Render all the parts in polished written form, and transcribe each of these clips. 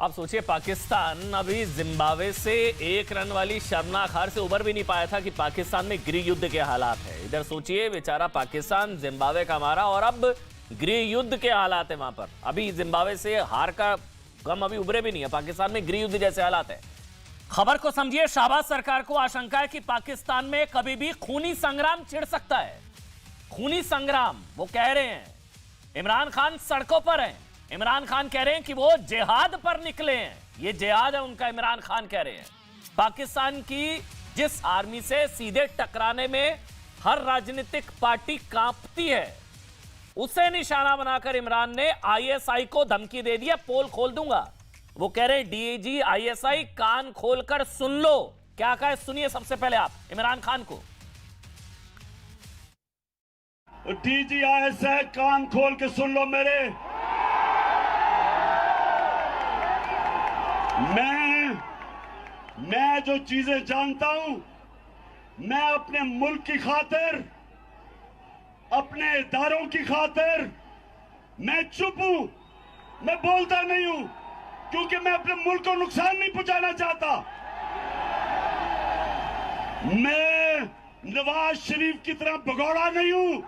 आप सोचिए, पाकिस्तान अभी जिम्बाब्वे से 1 रन वाली शर्मनाक हार से उबर भी नहीं पाया था कि पाकिस्तान में गृह युद्ध के हालात है। इधर सोचिए, बेचारा पाकिस्तान जिम्बाब्वे का मारा और अब गृह युद्ध के हालात है वहां पर। अभी जिम्बाब्वे से हार का गम अभी उभरे भी नहीं है, पाकिस्तान में गृह युद्ध जैसे हालात है। खबर को समझिए, शाहबाज सरकार को आशंका है कि पाकिस्तान में कभी भी खूनी संग्राम छिड़ सकता है। खूनी संग्राम वो कह रहे हैं। इमरान खान सड़कों पर हैं। इमरान खान कह रहे हैं कि वो जिहाद पर निकले हैं। ये जिहाद है उनका, इमरान खान कह रहे हैं। पाकिस्तान की जिस आर्मी से सीधे टकराने में हर राजनीतिक पार्टी कांपती है, उसे निशाना बनाकर इमरान ने आईएसआई को धमकी दे दिया, पोल खोल दूंगा। वो कह रहे हैं डीआईजी आईएसआई कान खोलकर सुन लो। क्या कहा है सुनिए सबसे पहले आप इमरान खान को। डीजी आईएसआई कान खोल के सुन लो मेरे। मैं जो चीजें जानता हूं, मैं अपने मुल्क की खातिर, अपने इदारों की खातिर मैं चुप हूं, मैं बोलता नहीं हूं, क्योंकि मैं अपने मुल्क को नुकसान नहीं पहुंचाना चाहता। मैं नवाज शरीफ की तरह भगोड़ा नहीं हूं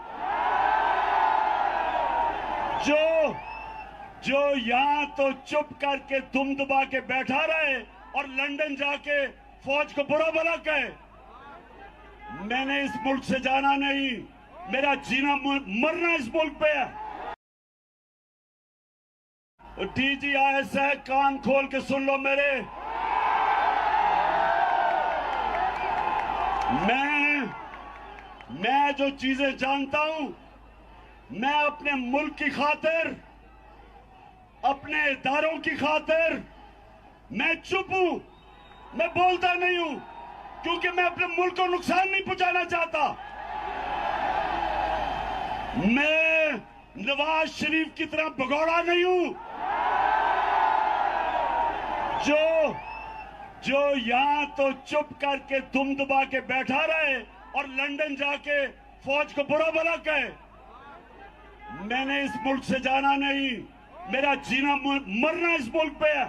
जो यहां तो चुप करके दुम दबा के बैठा रहे और लंदन जाके फौज को बुरा भला कहे। मैंने इस मुल्क से जाना नहीं, मेरा जीना मरना इस मुल्क पे है। डीजी आईएसआई कान खोल के सुन लो मेरे। मैं जो चीजें जानता हूं, मैं अपने मुल्क की खातिर, अपने इदारों की खातिर मैं चुप हूं, मैं बोलता नहीं हूं, क्योंकि मैं अपने मुल्क को नुकसान नहीं पहुंचाना चाहता। मैं नवाज शरीफ की तरह भगोड़ा नहीं हूं जो यहां तो चुप करके दुम दबा के बैठा रहे और लंदन जाके फौज को बुरा भला कहे। मैंने इस मुल्क से जाना नहीं, मेरा जीना मरना इस मुल्क पे है।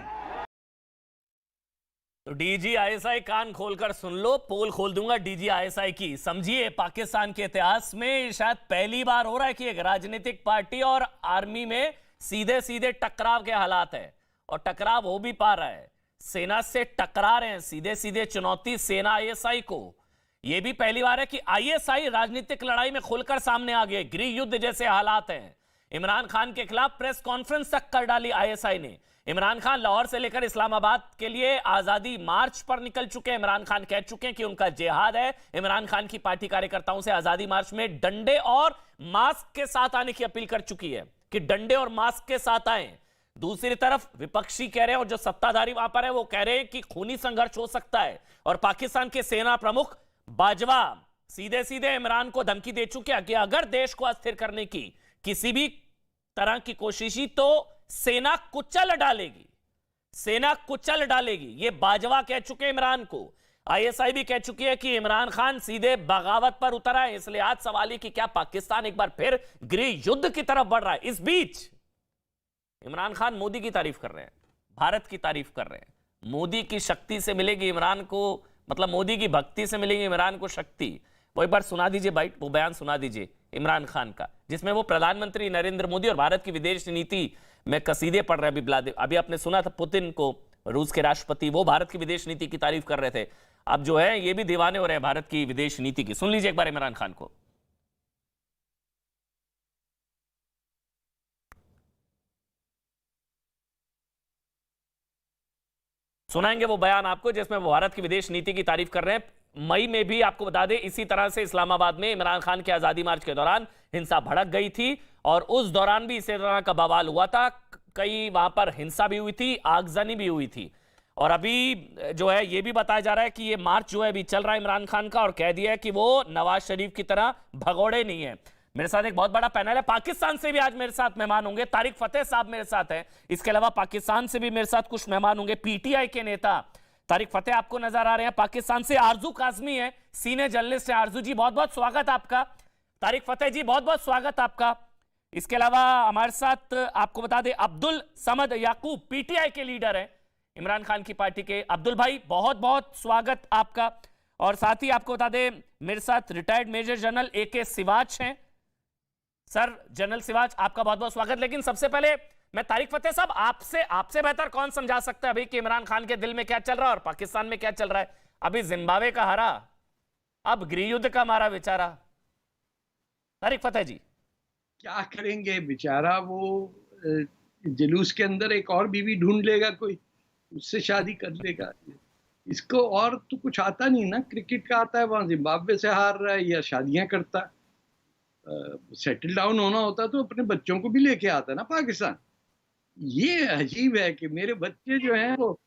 तो डीजी आईएसआई कान खोलकर सुन लो, पोल खोल दूंगा डीजी आईएसआई की। समझिए, पाकिस्तान के इतिहास में शायद पहली बार हो रहा है कि एक राजनीतिक पार्टी और आर्मी में सीधे सीधे टकराव के हालात है, और टकराव हो भी पा रहा है। सेना से टकरा रहे हैं, सीधे सीधे चुनौती सेना आईएसआई को। यह भी पहली बार है कि आईएसआई राजनीतिक लड़ाई में खुलकर सामने आ गए। गृह युद्ध जैसे हालात हैं। इमरान खान के खिलाफ प्रेस कॉन्फ्रेंस तक कर डाली आईएसआई ने। इमरान खान लाहौर से लेकर इस्लामाबाद के लिए आजादी मार्च पर निकल चुके हैं। इमरान खान कह चुके हैं कि उनका जिहाद है। इमरान खान की पार्टी कार्यकर्ताओं से आजादी मार्च में डंडे और मास्क के साथ आने की अपील कर चुकी है कि डंडे और मास्क के साथ आए। दूसरी तरफ विपक्षी कह रहे हैं और जो सत्ताधारी वहां पर है वो कह रहे हैं कि खूनी संघर्ष हो सकता है। और पाकिस्तान के सेना प्रमुख बाजवा सीधे सीधे इमरान को धमकी दे चुके हैं कि अगर देश को अस्थिर करने की किसी भी तरह की कोशिश तो सेना कुचल डालेगी, सेना कुचल डालेगी। ये बाजवा कह चुके इमरान को। आईएसआई भी कह चुकी है कि इमरान खान सीधे बगावत पर उतर आए। इसलिए आज सवाल है कि क्या पाकिस्तान एक बार फिर गृह युद्ध की तरफ बढ़ रहा है। इस बीच इमरान खान मोदी की तारीफ कर रहे हैं, भारत की तारीफ कर रहे हैं। मोदी की शक्ति से मिलेगी इमरान को, मतलब मोदी की भक्ति से मिलेगी इमरान को शक्ति। वो एक बार सुना दीजिए बाइट, वो बयान सुना दीजिए इमरान खान का, जिसमें वो प्रधानमंत्री नरेंद्र मोदी और भारत की विदेश नीति में कसीदे पढ़ रहे हैं। अभी आपने सुना था पुतिन को, रूस के राष्ट्रपति, वो भारत की विदेश नीति की तारीफ कर रहे थे। अब जो है ये भी दीवाने हो रहे हैं भारत की विदेश नीति की। सुन लीजिए एक बार इमरान खान को। सुनाएंगे वो बयान आपको जिसमें वो भारत की विदेश नीति की तारीफ कर रहे हैं। मई में भी आपको बता दें इसी तरह से इस्लामाबाद में इमरान खान के आजादी मार्च के दौरान हिंसा भड़क गई थी और उस दौरान भी इसी तरह का बवाल हुआ था। कई वहां पर हिंसा भी हुई थी, आगजनी भी हुई थी। और अभी जो है ये भी बताया जा रहा है कि ये मार्च जो है अभी चल रहा है इमरान खान का, और कह दिया है कि वो नवाज शरीफ की तरह भगोड़े नहीं है। मेरे साथ एक बहुत बड़ा पैनल है, पाकिस्तान से भी आज मेरे साथ मेहमान होंगे। तारिक फतेह साहब मेरे साथ हैं। इसके अलावा पाकिस्तान से भी मेरे साथ कुछ मेहमान होंगे। पीटीआई के नेता तारिक फतेह आपको नजर आ रहे हैं। पाकिस्तान से आरजू काजमी है, सीनियर जर्नलिस्ट है। आरजू जी बहुत बहुत स्वागत आपका। तारिक फतेह जी बहुत बहुत स्वागत आपका। इसके अलावा हमारे साथ आपको बता दें अब्दुल समद याकूब पीटीआई के लीडर हैं, इमरान खान की पार्टी के। अब्दुल भाई बहुत बहुत स्वागत आपका। और साथ ही आपको बता दें मेरे साथ retired major general AK Siwach हैं। सर जनरल सिवाच आपका बहुत बहुत स्वागत। लेकिन सबसे पहले मैं तारिक फतेह साहब आपसे बेहतर कौन समझा सकता है अभी कि इमरान खान के दिल में क्या चल रहा है और पाकिस्तान में क्या चल रहा है। अभी जिम्बाब्वे का हारा, अब गृह युद्ध का मारा बेचारा। तारिक फतेह जी क्या करेंगे बेचारा, वो जुलूस के अंदर एक और बीवी ढूंढ लेगा, कोई उससे शादी कर लेगा। इसको और तो कुछ आता नहीं ना, क्रिकेट का आता है, वहां जिम्बाब्वे से हार रहा है या शादियां करता। सेटल डाउन होना होता तो अपने बच्चों को भी लेके आता ना पाकिस्तान। ये अजीब है कि मेरे बच्चे जो हैं वो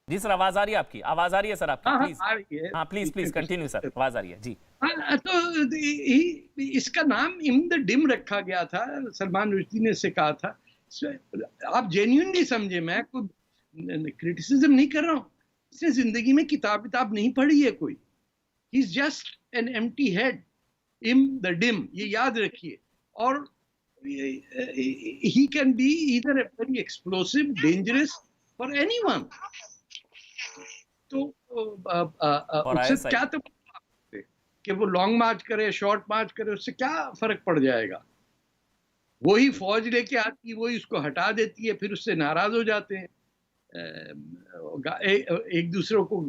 जी सर आवाज आ रही है आपकी, आवाज आ रही है सर आपकी, प्लीज। आ रही है। हाँ प्लीज प्लीज कंटिन्यू सर, आवाज आ रही है जी। हाँ, तो इसका नाम इम द डिम रखा गया था, सलमान रुश्दी ने से कहा था। आप जेन्युइनली समझे, मैं खुद क्रिटिसिज्म नहीं कर रहा हूँ। इसने जिंदगी में किताब नहीं पढ़ी है कोई। He is just an empty head, इम द डिम, ये याद रखिए। और he can be either very explosive, dangerous for anyone. तो उससे क्या तो कि वो लॉन्ग मार्च करे, शॉर्ट मार्च करे, उससे क्या फर्क पड़ जाएगा। वही फौज लेके आती है, वही उसको हटा देती है, फिर उससे नाराज हो जाते हैं। एक दूसरे को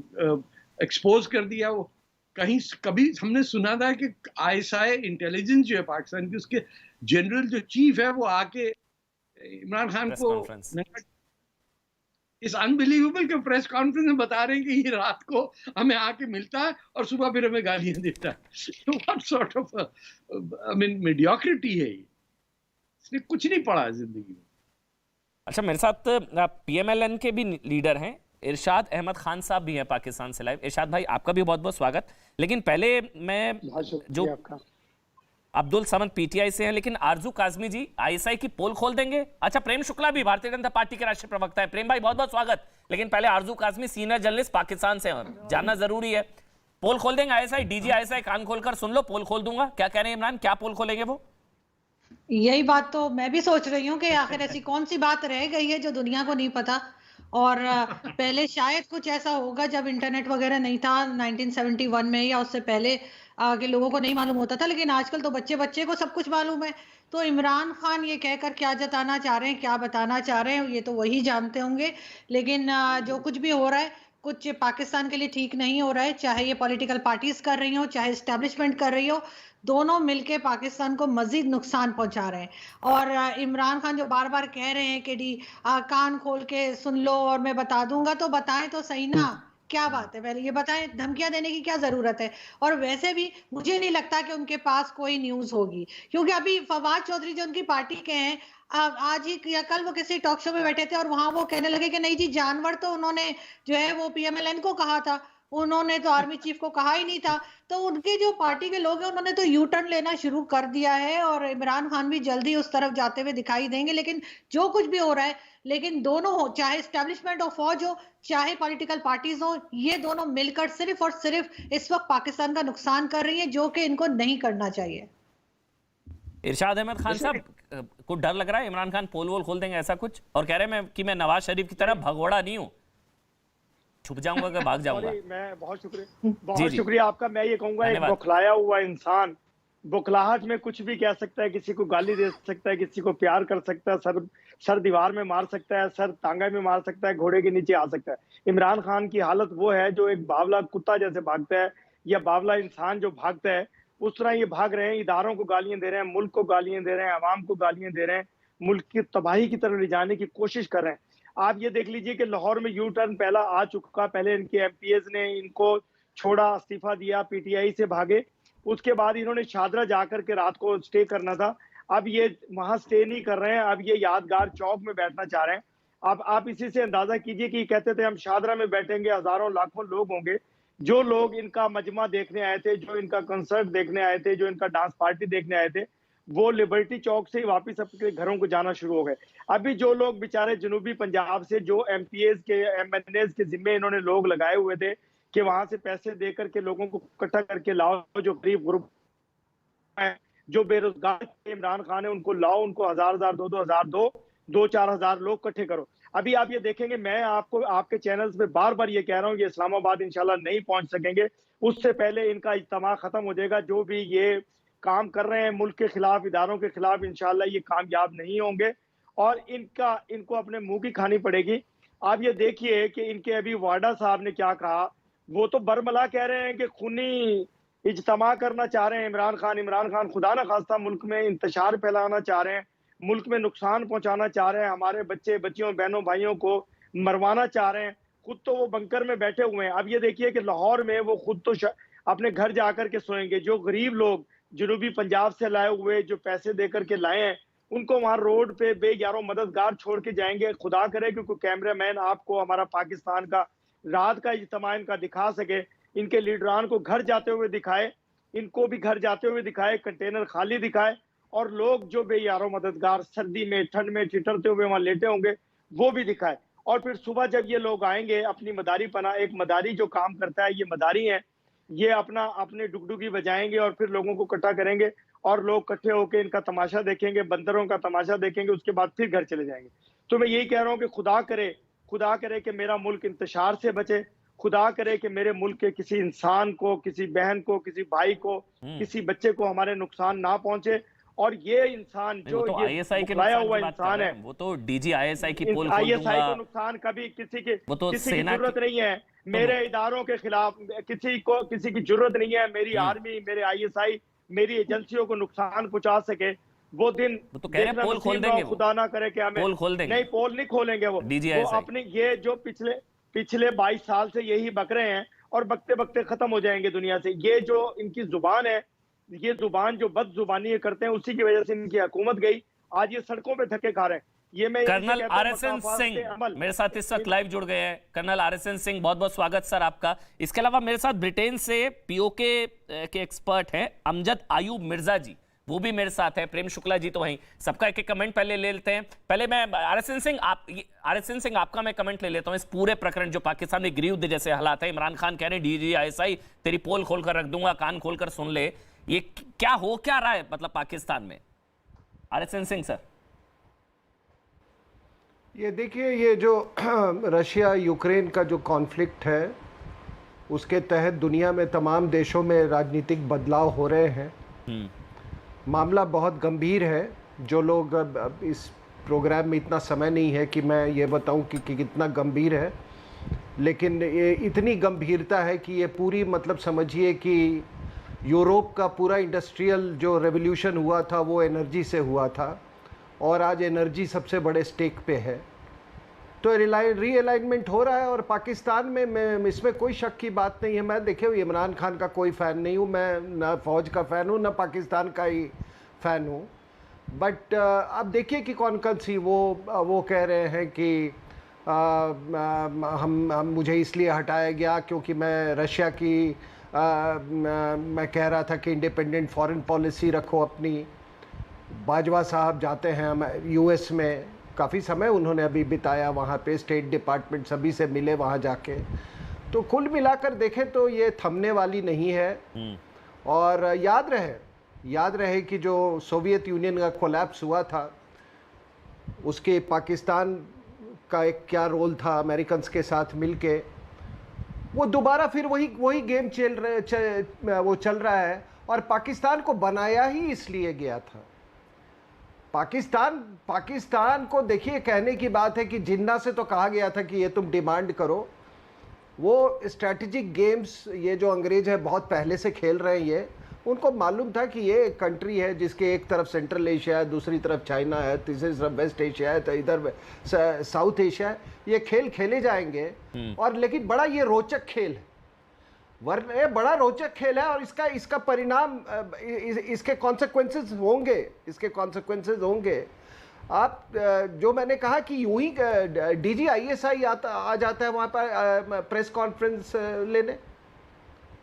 एक्सपोज कर दिया। वो कभी हमने सुना था कि ISI इंटेलिजेंस जो है पाकिस्तान की, उसके जनरल जो चीफ है वो आके इमरान खान को इस अनबिलीवेबल के प्रेस कॉन्फ्रेंस में बता रहे हैं कि ये रात को हमें आके मिलता है और सुबह फिर हमें गालियां देता है। तो what sort of I mean mediocrity है ये। इसने कुछ नहीं पढ़ा जिंदगी में। अच्छा, मेरे साथ PMLN के भी लीडर हैं, इरशाद अहमद खान साहब भी हैं पाकिस्तान से लाइव। इरशाद भाई आपका भी बहुत बहुत स्वागत। लेकिन पहले मैं जो अब्दुल समद PTI से हैं, लेकिन आरजू काजमी जी ISI की पोल खोल देंगे। अच्छा, प्रेम शुक्ला भी भारतीय जनता पार्टी के राष्ट्रीय प्रवक्ता है। प्रेम भाई बहुत बहुत स्वागत। लेकिन पहले आरजू काजमी सीनियर जर्नलिस्ट पाकिस्तान से हैं, जानना जरूरी है। पोल खोल देंगे ISI? DG ISI कान खोलकर सुन लो, पोल खोल दूंगा। क्या कह रहे हैं इमरान, क्या पोल खोलेंगे वो? यही बात तो मैं भी सोच रही हूँ कि आखिर ऐसी कौन सी बात रह गई है जो दुनिया को नहीं पता। और पहले शायद कुछ ऐसा होगा जब इंटरनेट वगैरह नहीं था 1971 में या उससे पहले के लोगों को नहीं मालूम होता था, लेकिन आजकल तो बच्चे बच्चे को सब कुछ मालूम है। तो इमरान खान ये कहकर क्या जताना चाह रहे हैं, क्या बताना चाह रहे हैं, ये तो वही जानते होंगे। लेकिन जो कुछ भी हो रहा है, कुछ पाकिस्तान के लिए ठीक नहीं हो रहा है, चाहे ये पॉलिटिकल पार्टीज कर रही हो, चाहे एस्टेब्लिशमेंट कर रही हो, दोनों मिलके पाकिस्तान को मजीद नुकसान पहुंचा रहे हैं। और इमरान खान जो बार बार कह रहे हैं कि कान खोल के सुन लो और मैं बता दूंगा, तो बताएं तो सही ना, क्या बात है, पहले ये बताएं, धमकियां देने की क्या जरूरत है। और वैसे भी मुझे नहीं लगता कि उनके पास कोई न्यूज होगी, क्योंकि अभी फवाद चौधरी जो उनकी पार्टी के हैं, आज ही या कल वो किसी टॉक शो में बैठे थे और वहां वो कहने लगे कि नहीं जी, जानवर तो उन्होंने जो है वो PMLN को कहा था, उन्होंने तो आर्मी चीफ को कहा ही नहीं था। तो उनके जो पार्टी के लोग हैं उन्होंने तो यू टर्न लेना शुरू कर दिया है और इमरान खान भी जल्दी उस तरफ जाते हुए दिखाई देंगे। लेकिन जो कुछ भी हो रहा है, लेकिन दोनों हो, चाहे एस्टेब्लिशमेंट और फौज हो, चाहे पॉलिटिकल पार्टीज हो, ये दोनों मिलकर सिर्फ और सिर्फ इस वक्त पाकिस्तान का नुकसान कर रही है, जो कि इनको नहीं करना चाहिए। इरशाद अहमद खान साहब को डर लग रहा है इमरान खान पोल वोल खोल देंगे ऐसा कुछ, और कह रहे हैं कि मैं नवाज शरीफ की तरह भगोड़ा नहीं हूं, छुप जाऊंगा कि भाग जाऊंगा। मैं बहुत शुक्रिया आपका। मैं ये कहूंगा, एक बौखलाया हुआ इंसान बौखलाहट में कुछ भी कह सकता है, किसी को गाली दे सकता है, किसी को प्यार कर सकता है, सर दीवार में मार सकता है, सर टांगा में मार सकता है, घोड़े के नीचे आ सकता है। इमरान खान की हालत वो है जो एक बावला कुत्ता जैसे भागता है या बावला इंसान जो भागता है, उस तरह ये भाग रहे हैं। इदारों को गालियां दे रहे हैं, मुल्क को गालियां दे रहे हैं, अवाम को गालियां दे रहे हैं, मुल्क की तबाही की तरफ ले जाने की कोशिश कर रहे हैं। आप ये देख लीजिए कि लाहौर में यू टर्न पहला आ चुका। पहले इनके MPs ने इनको छोड़ा, इस्तीफा दिया, PTI से भागे। उसके बाद इन्होंने शादरा जाकर के रात को स्टे करना था। अब ये वहां स्टे नहीं कर रहे हैं, अब ये यादगार चौक में बैठना चाह रहे हैं। अब आप इसी से अंदाजा कीजिए कि कहते थे हम शादरा में बैठेंगे, हजारों लाखों लोग होंगे। जो लोग इनका मजमा देखने आए थे, जो इनका कंसर्ट देखने आए थे, जो इनका डांस पार्टी देखने आए थे, वो लिबर्टी चौक से ही वापस अपने घरों को जाना शुरू हो गए। अभी जो लोग बेचारे जनूबी पंजाब से, जो MPs के MNAs के जिम्मे इन्होंने लोग लगाए हुए थे कि वहां से पैसे दे करके लोगों को इकट्ठा करके लाओ, जो गरीब ग्रुप है, जो बेरोजगार इमरान खान है उनको लाओ, उनको 1000 दो 2000 दो 4 हजार लोग इकट्ठे करो। अभी आप ये देखेंगे, मैं आपको आपके चैनल्स पे बार बार ये कह रहा हूँ, ये इस्लामाबाद इंशाल्लाह नहीं पहुंच सकेंगे, उससे पहले इनका इज्तिमा खत्म हो जाएगा। जो भी ये काम कर रहे हैं मुल्क के खिलाफ, इदारों के खिलाफ, इंशाल्लाह ये कामयाब नहीं होंगे और इनको अपने मुंह की खानी पड़ेगी। आप ये देखिए कि इनके अभी वाडा साहब ने क्या कहा, वो तो बरमला कह रहे हैं कि खूनी इज्तिमा करना चाह रहे हैं इमरान खान खुदा न खास्ता मुल्क में इंतशार फैलाना चाह रहे हैं, मुल्क में नुकसान पहुंचाना चाह रहे हैं, हमारे बच्चे बच्चियों बहनों भाइयों को मरवाना चाह रहे हैं। खुद तो वो बंकर में बैठे हुए हैं। अब ये देखिए कि लाहौर में वो खुद तो अपने घर जाकर के सोएंगे। जो गरीब लोग जनूबी पंजाब से लाए हुए, जो पैसे दे करके लाए हैं, उनको वहां रोड पे बेयारों मददगार छोड़ के जाएंगे। खुदा करे कि कोई कैमरामैन आपको हमारा पाकिस्तान का रात का इज्तिमा इनका दिखा सके, इनके लीडरान को घर जाते हुए दिखाए, इनको भी घर जाते हुए दिखाए, कंटेनर खाली दिखाए, और लोग जो बेयारों मददगार सर्दी में ठंड में ठिठुरते हुए वहां लेटे होंगे वो भी दिखाए। और फिर सुबह जब ये लोग आएंगे अपनी मदारी पना, एक मदारी जो काम करता है, ये मदारी है, ये अपने डुगडुगी बजाएंगे और फिर लोगों को इकट्ठा करेंगे और लोग इकट्ठे होकर इनका तमाशा देखेंगे, बंदरों का तमाशा देखेंगे, उसके बाद फिर घर चले जाएंगे। तो मैं यही कह रहा हूँ कि खुदा करे कि मेरा मुल्क इंतशार से बचे, खुदा करे कि मेरे मुल्क के किसी इंसान को, किसी बहन को, किसी भाई को, किसी बच्चे को हमारे नुकसान ना पहुंचे। और ये इंसान जो तो ये आईएसआई के लाया नुकसान हुआ की बात कर इंसान रहे है, हैं, वो तो डीजी आईएसआई की पोल खोल आईएसआई दूंगा, को नुकसान कभी किसी की सेना जरूरत नहीं है। मेरे इदारों के खिलाफ किसी की जरूरत नहीं है। मेरी आर्मी, मेरे आईएसआई, मेरी एजेंसियों को नुकसान पहुंचा सके, वो दिन वो तो कह रहे हैं पोल खोल देंगे, खुदा ना करे कि हमें पोल खोल देंगे। नहीं, पोल नहीं खोलेंगे वो अपने ये जो पिछले 22 साल से यही बक रहे हैं और बकते बकते खत्म हो जाएंगे दुनिया से। ये जो इनकी जुबान है, ये जुबान जो बद जुबानी करते हैं, उसी की वजह से इनकी हुकूमत गई। आज ये सड़कों पे धक्के खा रहे हैं। ये मैं कर्नल आरएसएन सिंह मेरे साथ इस वक्त लाइव जुड़ गए हैं। कर्नल आरएसएन सिंह, बहुत बहुत स्वागत सर आपका। इसके अलावा मेरे साथ ब्रिटेन से पीओके के एक्सपर्ट हैं अमजद आयूब मिर्जा जी, वो भी मेरे साथ है। प्रेम शुक्ला जी तो वहीं। सबका एक एक कमेंट पहले ले लेते हैं। पहले मैं आरएसएन सिंह आपका मैं कमेंट ले लेता हूं इस पूरे प्रकरण जो पाकिस्तान में गृह युद्ध जैसे हालात है। इमरान खान कह रहे हैं डीजी आईएसआई तेरी पोल खोल कर रख दूंगा, कान खोल कर सुन ले। ये क्या रहा है मतलब पाकिस्तान में? RSN Singh sir. ये देखिए, ये जो रशिया यूक्रेन का जो कॉन्फ्लिक्ट है, उसके तहत दुनिया में तमाम देशों में राजनीतिक बदलाव हो रहे हैं। मामला बहुत गंभीर है। जो लोग अब इस प्रोग्राम में इतना समय नहीं है कि मैं ये बताऊं कि कितना गंभीर है, लेकिन ये इतनी गंभीरता है कि ये पूरी मतलब समझिए कि यूरोप का पूरा इंडस्ट्रियल जो रेवोल्यूशन हुआ था वो एनर्जी से हुआ था, और आज एनर्जी सबसे बड़े स्टेक पे है। तो रीअलाइनमेंट हो रहा है। और पाकिस्तान में इसमें कोई शक की बात नहीं है। मैं देखिए इमरान खान का कोई फ़ैन नहीं हूँ, मैं ना फ़ौज का फ़ैन हूँ ना पाकिस्तान का ही फ़ैन हूँ। बट अब देखिए कि कौन कौन सी वो कह रहे हैं कि हम मुझे इसलिए हटाया गया क्योंकि मैं रशिया की मैं कह रहा था कि इंडिपेंडेंट फॉरेन पॉलिसी रखो अपनी। बाजवा साहब जाते हैं यूएस में, काफ़ी समय उन्होंने अभी बिताया वहाँ पे, स्टेट डिपार्टमेंट सभी से मिले वहाँ जाके। तो कुल मिलाकर देखें तो ये थमने वाली नहीं है। और याद रहे कि जो सोवियत यूनियन का कोलैप्स हुआ था, उसके पाकिस्तान का एक क्या रोल था अमेरिकन के साथ मिलके, वो दोबारा फिर वही गेम चल रहा है। और पाकिस्तान को बनाया ही इसलिए गया था। पाकिस्तान को देखिए, कहने की बात है कि जिन्ना से तो कहा गया था कि ये तुम डिमांड करो। वो स्ट्रैटेजिक गेम्स ये जो अंग्रेज है बहुत पहले से खेल रहे हैं। ये उनको मालूम था कि ये एक कंट्री है जिसके एक तरफ सेंट्रल एशिया है, दूसरी तरफ चाइना है, तीसरी तरफ वेस्ट एशिया है, तो इधर साउथ एशिया है। ये खेल खेले जाएंगे। और लेकिन बड़ा ये रोचक खेल है, वरना बड़ा रोचक खेल है। और इसका परिणाम, इसके कॉन्सिक्वेंसेस होंगे। आप जो मैंने कहा कि यूं ही डीजी आईएसआई आ जाता है वहाँ पर प्रेस कॉन्फ्रेंस लेने,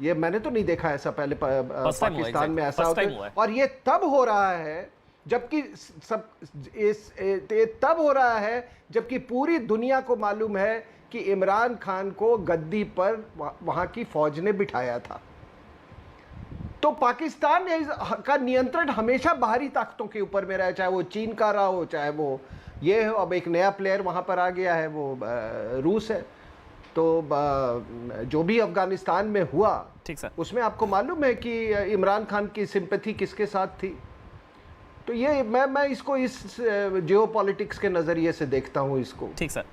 ये मैंने तो नहीं देखा ऐसा पहले पाकिस्तान में ऐसा होता है। और ये तब हो रहा है जबकि पूरी दुनिया को मालूम है कि इमरान खान को गद्दी पर वहाँ की फौज ने बिठाया था। तो पाकिस्तान का नियंत्रण हमेशा बाहरी ताकतों के ऊपर में रहा है, चाहे वो चीन का रहा हो, चाहे वो ये हो। अब एक नया प्लेयर वहाँ पर आ गया है, वो रूस है। तो जो भी अफगानिस्तान में हुआ, ठीक सर, उसमें आपको मालूम है कि इमरान खान की सिंपैथी किसके साथ थी। तो ये मैं इसको इस जियोपॉलिटिक्स के नज़रिए से देखता हूँ इसको। ठीक सर।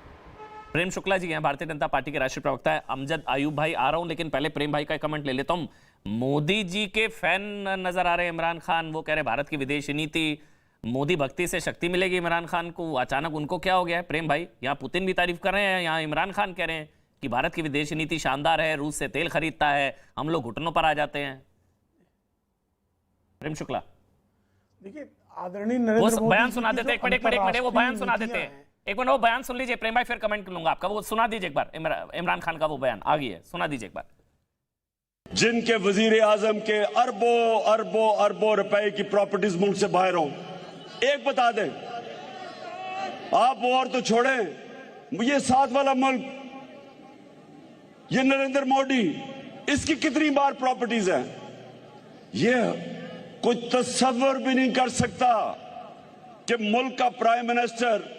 प्रेम शुक्ला जी हैं, भारतीय जनता पार्टी के राष्ट्रीय प्रवक्ता है। अमजद आयूब भाई आ रहा हूं, लेकिन पहले प्रेम भाई का कमेंट ले लेता हूं। मोदी जी के फैन नजर आ रहे हैं इमरान खान। वो कह रहे भारत की विदेश नीति, मोदी भक्ति से शक्ति मिलेगी इमरान खान को। अचानक उनको क्या हो गया है? प्रेम भाई, यहाँ पुतिन भी तारीफ कर रहे हैं, यहाँ इमरान खान कह रहे हैं कि भारत की विदेश नीति शानदार है, रूस से तेल खरीदता है, हम लोग घुटनों पर आ जाते हैं। प्रेम शुक्ला, देखिए आदरणीय नरेंद्र मोदी बयान सुना देते, एक मिनट वो बयान सुना देते हैं। एक मिनट वो बयान सुन लीजिए प्रेम भाई, फिर कमेंट करूंगा आपका। वो सुना दीजिए एक बार, इमरान खान का वो बयान आ गई है, सुना दीजिए एक बार। जिनके वजीर आजम के अरबों अरबों अरबों रुपए की प्रॉपर्टीज मुल्क से बाहर हो, एक बता दें, आप वो और तो छोड़ें, ये साथ वाला मुल्क, ये नरेंद्र मोदी, इसकी कितनी बार प्रॉपर्टीज हैं? ये कुछ तस्वर भी नहीं कर सकता कि मुल्क का प्राइम मिनिस्टर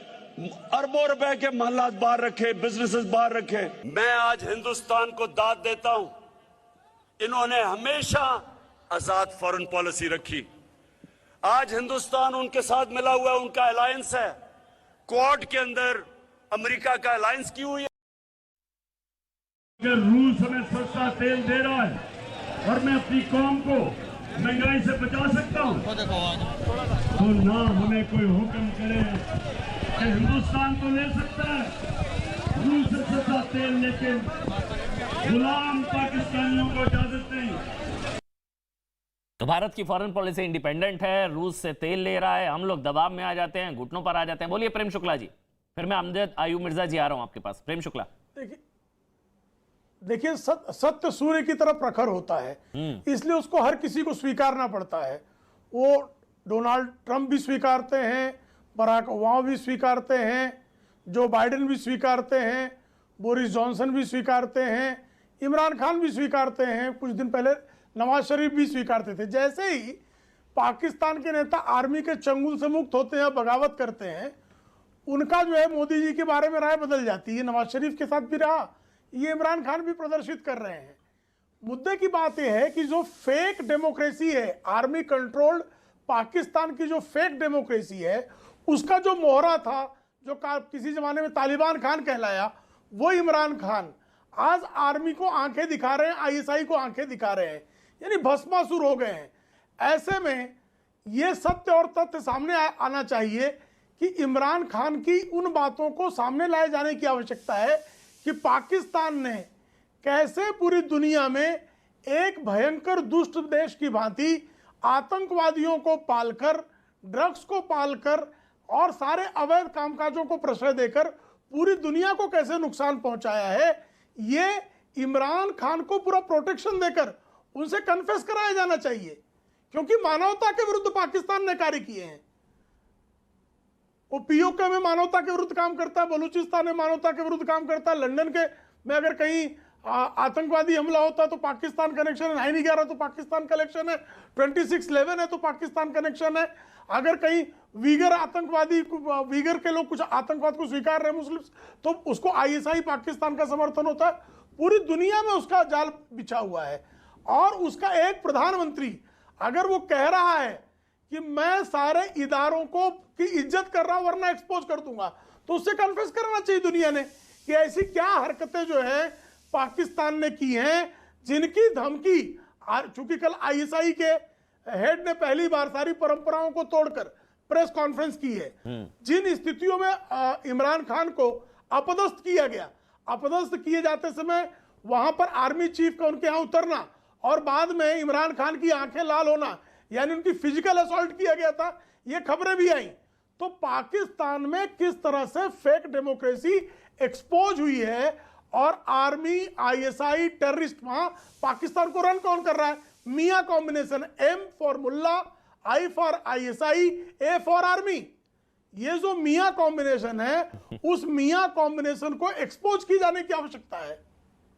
अरबों रुपए के महलात बाहर रखे, बिजनेसेस बाहर रखे। मैं आज हिंदुस्तान को दाद देता हूं, इन्होंने हमेशा आजाद फॉरेन पॉलिसी रखी। आज हिंदुस्तान उनके साथ मिला हुआ है, उनका अलायंस है। क्वाड के अंदर अमेरिका का अलायंस की हुई है। अगर रूस हमें सस्ता तेल दे रहा है और मैं अपनी कौम को महंगाई से बचा सकता हूं, तो ना हमें कोई हुक्म करे कि हिंदुस्तान तो ले सकता है रूस से सस्ता तेल, लेकिन गुलाम पाकिस्तानियों को इजाजत नहीं। तो भारत की फॉरेन पॉलिसी इंडिपेंडेंट है, रूस से तेल ले रहा है, हम लोग दबाव में आ जाते हैं, घुटनों पर आ जाते हैं। बोलिए प्रेम शुक्ला जी, फिर मैं अमजद आयूब मिर्जा जी आ रहा हूं आपके पास। प्रेम शुक्ला, देखिए सत्य सूर्य की तरह प्रखर होता है, इसलिए उसको हर किसी को स्वीकारना पड़ता है। वो डोनाल्ड ट्रंप भी स्वीकारते हैं, बराक ओबामा भी स्वीकारते हैं, जो बाइडेन भी स्वीकारते हैं, बोरिस जॉनसन भी स्वीकारते हैं, इमरान खान भी स्वीकारते हैं, कुछ दिन पहले नवाज शरीफ भी स्वीकारते थे। जैसे ही पाकिस्तान के नेता आर्मी के चंगुल से मुक्त होते हैं, बगावत करते हैं, उनका जो है मोदी जी के बारे में राय बदल जाती है। नवाज शरीफ के साथ भी रहा, ये इमरान खान भी प्रदर्शित कर रहे हैं। मुद्दे की बात यह है कि जो फेक डेमोक्रेसी है, आर्मी कंट्रोल्ड पाकिस्तान की जो फेक डेमोक्रेसी है, उसका जो मोहरा था, जो किसी जमाने में तालिबान खान कहलाया, वो इमरान खान आज आर्मी को आंखें दिखा रहे हैं, आईएसआई को आंखें दिखा रहे हैं, यानी भस्मासुर हो गए हैं। ऐसे में ये सत्य और तथ्य सामने आना चाहिए कि इमरान खान की उन बातों को सामने लाए जाने की आवश्यकता है कि पाकिस्तान ने कैसे पूरी दुनिया में एक भयंकर दुष्ट देश की भांति आतंकवादियों को पालकर, ड्रग्स को पालकर और सारे अवैध कामकाजों को प्रश्रय देकर पूरी दुनिया को कैसे नुकसान पहुंचाया है। ये इमरान खान को पूरा प्रोटेक्शन देकर उनसे कन्फेस कराया जाना चाहिए, क्योंकि मानवता के विरुद्ध पाकिस्तान ने कार्य किए हैं। वो पीओके में मानवता के विरुद्ध काम करता है, बलूचिस्तान में मानवता के विरुद्ध काम करता है, लंदन के में अगर कहीं आतंकवादी हमला होता है तो पाकिस्तान कनेक्शन है, 9/11 तो पाकिस्तान कनेक्शन है, 26/11 है तो पाकिस्तान कनेक्शन है। अगर कहीं वीगर आतंकवादी, वीगर के लोग कुछ आतंकवाद को स्वीकार रहे मुस्लिम, तो उसको आईएसआई पाकिस्तान का समर्थन होता है। पूरी दुनिया में उसका जाल बिछा हुआ है। और उसका एक प्रधानमंत्री अगर वो कह रहा है कि मैं सारे इदारों को की इज्जत कर रहा हूं वरना एक्सपोज कर दूंगा, तो उससे कन्फेस करना चाहिए दुनिया ने कि ऐसी क्या हरकतें जो है पाकिस्तान ने की हैं, जिनकी धमकी, चूंकि कल आईएसआई के हेड ने पहली बार सारी परंपराओं को तोड़कर प्रेस कॉन्फ्रेंस की है। जिन स्थितियों में इमरान खान को अपदस्थ किया गया, अपदस्थ किए जाते समय वहां पर आर्मी चीफ का उनके यहां उतरना और बाद में इमरान खान की आंखें लाल होना, यानी उनकी फिजिकल असॉल्ट किया गया था, ये खबरें भी आई। तो पाकिस्तान में किस तरह से फेक डेमोक्रेसी एक्सपोज हुई है और आर्मी, आईएसआई, टेररिस्ट, वहां पाकिस्तान को रन कौन कर रहा है? मियां कॉम्बिनेशन, एम फॉर मुल्ला, I for ISI, A for army. ये जो मियां कॉम्बिनेशन है, उस मियां कॉम्बिनेशन को एक्सपोज की जाने की आवश्यकता है।